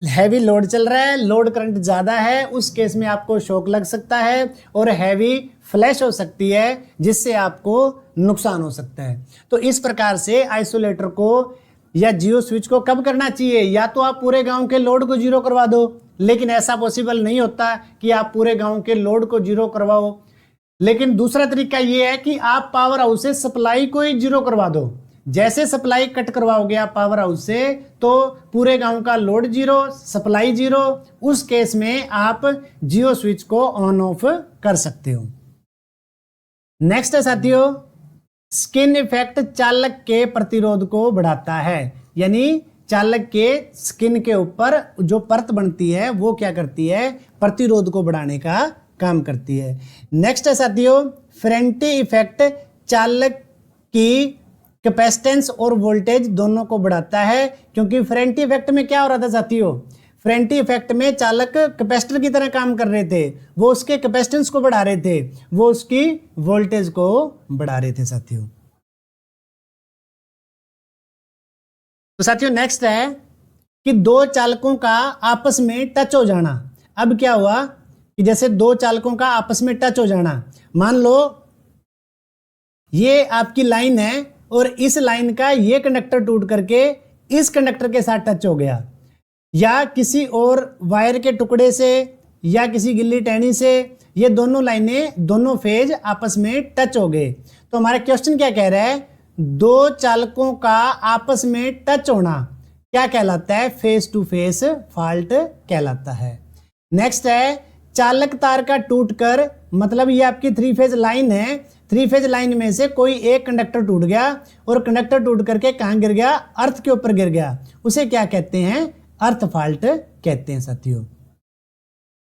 हैवी लोड चल रहा है, लोड करंट ज्यादा है, उस केस में आपको शॉक लग सकता है और हैवी फ्लैश हो सकती है जिससे आपको नुकसान हो सकता है। तो इस प्रकार से आइसोलेटर को या जियो स्विच को कब करना चाहिए, या तो आप पूरे गांव के लोड को जीरो करवा दो, लेकिन ऐसा पॉसिबल नहीं होता कि आप पूरे गांव के लोड को जीरो करवाओ। लेकिन दूसरा तरीका ये है कि आप पावर हाउस से सप्लाई को ही जीरो करवा दो। जैसे सप्लाई कट करवाओगे आप पावर हाउस से, तो पूरे गांव का लोड जीरो, सप्लाई जीरो, उस केस में आप जियो स्विच को ऑन ऑफ कर सकते हो। नेक्स्ट है साथियों स्किन इफेक्ट चालक के प्रतिरोध को बढ़ाता है, यानी चालक के स्किन के ऊपर जो परत बनती है वो क्या करती है, प्रतिरोध को बढ़ाने का काम करती है। नेक्स्ट है साथियों फेरेंटी इफेक्ट चालक की कैपेसिटेंस और वोल्टेज दोनों को बढ़ाता है, क्योंकि फेरेंटी इफेक्ट में क्या हो रहा था साथियों, फेरेंटी इफेक्ट में चालक कैपेसिटर की तरह काम कर रहे थे, वो उसके कैपेसिटेंस को बढ़ा रहे थे, वो उसकी वोल्टेज को बढ़ा रहे थे साथियों। तो साथियों नेक्स्ट है कि दो चालकों का आपस में टच हो जाना। अब क्या हुआ कि जैसे दो चालकों का आपस में टच हो जाना, मान लो ये आपकी लाइन है और इस लाइन का ये कंडक्टर टूट करके इस कंडक्टर के साथ टच हो गया, या किसी और वायर के टुकड़े से या किसी गिल्ली टहनी से ये दोनों लाइनें, दोनों फेज आपस में टच हो गए। तो हमारा क्वेश्चन क्या कह रहा है, दो चालकों का आपस में टच होना क्या कहलाता है, फेस टू फेस फॉल्ट कहलाता है। नेक्स्ट है चालक तार का टूटकर, मतलब ये आपकी थ्री फेज लाइन है, थ्री फेज लाइन में से कोई एक कंडक्टर टूट गया और कंडक्टर टूट करके कहां गिर गया, अर्थ के ऊपर गिर गया, उसे क्या कहते हैं, अर्थ फॉल्ट कहते हैं साथियों।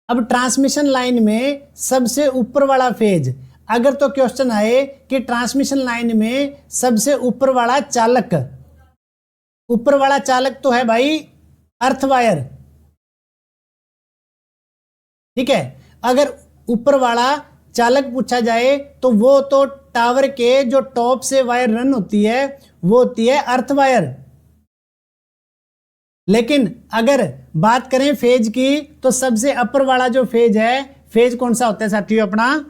अब ट्रांसमिशन लाइन में सबसे ऊपर वाला फेज, अगर तो क्वेश्चन आए कि ट्रांसमिशन लाइन में सबसे ऊपर वाला चालक, ऊपर वाला चालक तो है भाई अर्थ वायर, ठीक है। अगर ऊपर वाला चालक पूछा जाए तो वो तो टावर के जो टॉप से वायर रन होती है वो होती है अर्थ वायर। लेकिन अगर बात करें फेज की तो सबसे अपर वाला जो फेज है, फेज कौन सा होता है साथियों अपना,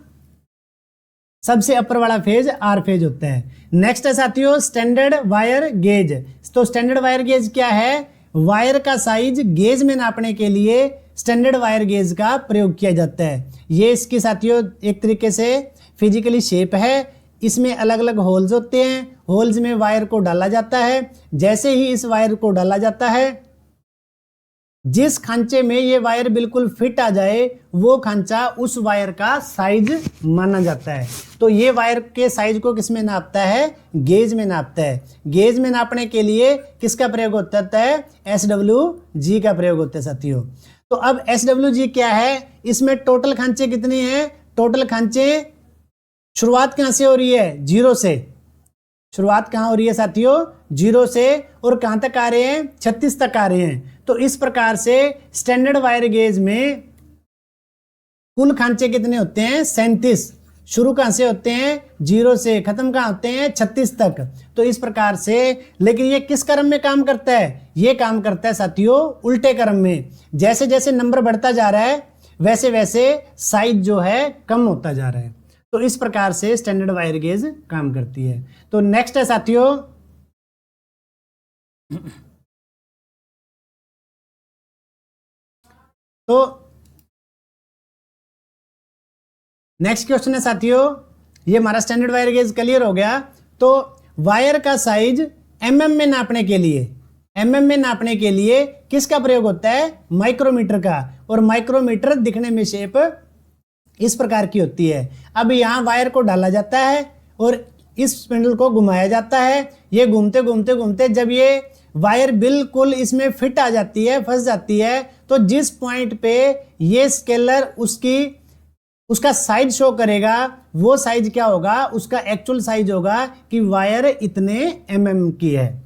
सबसे अपर वाला फेज आर फेज होता है। नेक्स्ट है साथियों स्टैंडर्ड वायर गेज। तो स्टैंडर्ड वायर गेज क्या है, वायर का साइज गेज में नापने के लिए स्टैंडर्ड वायर गेज का प्रयोग किया जाता है। ये इसकी साथियों एक तरीके से फिजिकली शेप है, इसमें अलग अलग होल्स होते हैं, होल्स में वायर को डाला जाता है। जैसे ही इस वायर को डाला जाता है, जिस खांचे में ये वायर बिल्कुल फिट आ जाए वो खांचा उस वायर का साइज माना जाता है। तो ये वायर के साइज को किस में नापता है, गेज में नापता है। गेज में नापने के लिए किसका प्रयोग होता है, SWG का प्रयोग होता है साथियों। तो अब SWG क्या है, इसमें टोटल खांचे कितनी है, टोटल खांचे शुरुआत कहां से हो रही है, 0 से। शुरुआत कहां हो रही है साथियों, 0 से, और कहां तक आ रहे हैं, 36 तक आ रहे हैं। तो इस प्रकार से स्टैंडर्ड वायर गेज में कुल खांचे कितने होते हैं, 37। शुरू कहां से होते हैं, 0 से, खत्म कहां होते हैं, 36 तक। तो इस प्रकार से, लेकिन ये किस क्रम में काम करता है, ये काम करता है साथियों उल्टे क्रम में। जैसे जैसे नंबर बढ़ता जा रहा है वैसे वैसे साइज जो है कम होता जा रहा है। तो इस प्रकार से स्टैंडर्ड वायर गेज काम करती है। तो नेक्स्ट है साथियों तो नेक्स्ट क्वेश्चन है साथियों, ये हमारा स्टैंडर्ड वायर गेज क्लियर हो गया। तो वायर का साइज mm में नापने के लिए, mm में नापने के लिए किसका प्रयोग होता है, माइक्रोमीटर का। और माइक्रोमीटर दिखने में शेप इस प्रकार की होती है। अब यहाँ वायर को डाला जाता है और इस स्पिंडल को घुमाया जाता है। ये घूमते घूमते घूमते जब ये वायर बिल्कुल इसमें फिट आ जाती है, फंस जाती है, तो जिस पॉइंट पे ये स्केलर उसका साइज शो करेगा, वो साइज क्या होगा, उसका एक्चुअल साइज होगा कि वायर इतने mm की है।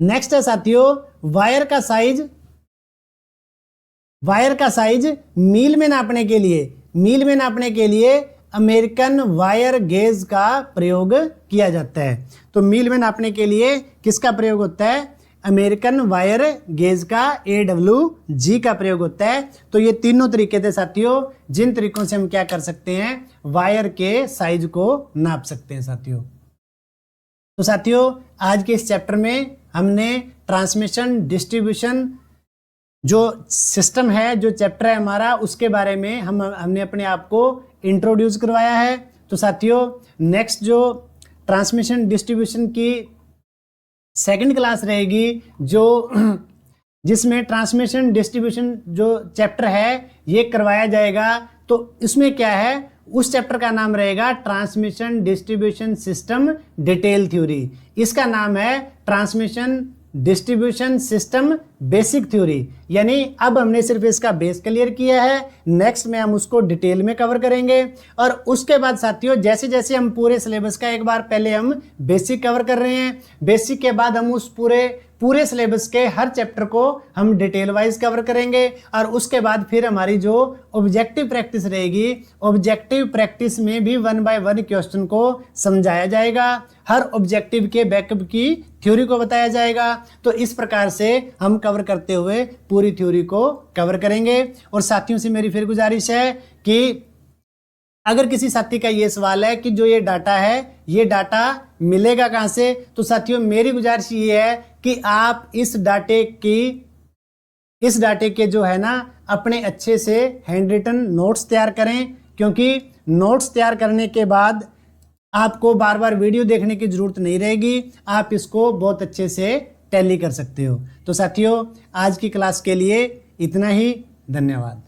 नेक्स्ट है साथियों वायर का साइज मील में नापने के लिए अमेरिकन वायर गेज का प्रयोग किया जाता है। तो मील में नापने के लिए किसका प्रयोग होता है, अमेरिकन वायर गेज का AWG का प्रयोग होता है। तो ये तीनों तरीके थे साथियों, जिन तरीकों से हम क्या कर सकते हैं, वायर के साइज को नाप सकते हैं साथियों। तो साथियों आज के इस चैप्टर में हमने ट्रांसमिशन डिस्ट्रीब्यूशन जो सिस्टम है, जो चैप्टर है हमारा, उसके बारे में हमने अपने आप को इंट्रोड्यूस करवाया है। तो साथियों नेक्स्ट जो ट्रांसमिशन डिस्ट्रीब्यूशन की सेकंड क्लास रहेगी, जो जिसमें ट्रांसमिशन डिस्ट्रीब्यूशन जो चैप्टर है ये करवाया जाएगा। तो इसमें क्या है, उस चैप्टर का नाम रहेगा transmission distribution system detail theory. इसका नाम है transmission distribution system basic theory. यानी अब हमने सिर्फ इसका बेस क्लियर किया है, नेक्स्ट में हम उसको डिटेल में कवर करेंगे। और उसके बाद साथियों जैसे जैसे हम पूरे सिलेबस का एक बार पहले हम बेसिक कवर कर रहे हैं, बेसिक के बाद हम उस पूरे सिलेबस के हर चैप्टर को हम डिटेल वाइज कवर करेंगे। और उसके बाद फिर हमारी जो ऑब्जेक्टिव प्रैक्टिस रहेगी, ऑब्जेक्टिव प्रैक्टिस में भी 1 बाय 1 क्वेश्चन को समझाया जाएगा, हर ऑब्जेक्टिव के बैकअप की थ्योरी को बताया जाएगा। तो इस प्रकार से हम कवर करते हुए पूरी थ्योरी को कवर करेंगे। और साथियों से मेरी फिर गुजारिश है कि अगर किसी साथी का ये सवाल है कि जो ये डाटा है, ये डाटा मिलेगा कहाँ से, तो साथियों मेरी गुजारिश ये है कि आप इस डाटे के जो है ना अपने अच्छे से हैंड रिटन नोट्स तैयार करें, क्योंकि नोट्स तैयार करने के बाद आपको बार बार वीडियो देखने की जरूरत नहीं रहेगी, आप इसको बहुत अच्छे से टैली कर सकते हो। तो साथियों आज की क्लास के लिए इतना ही, धन्यवाद।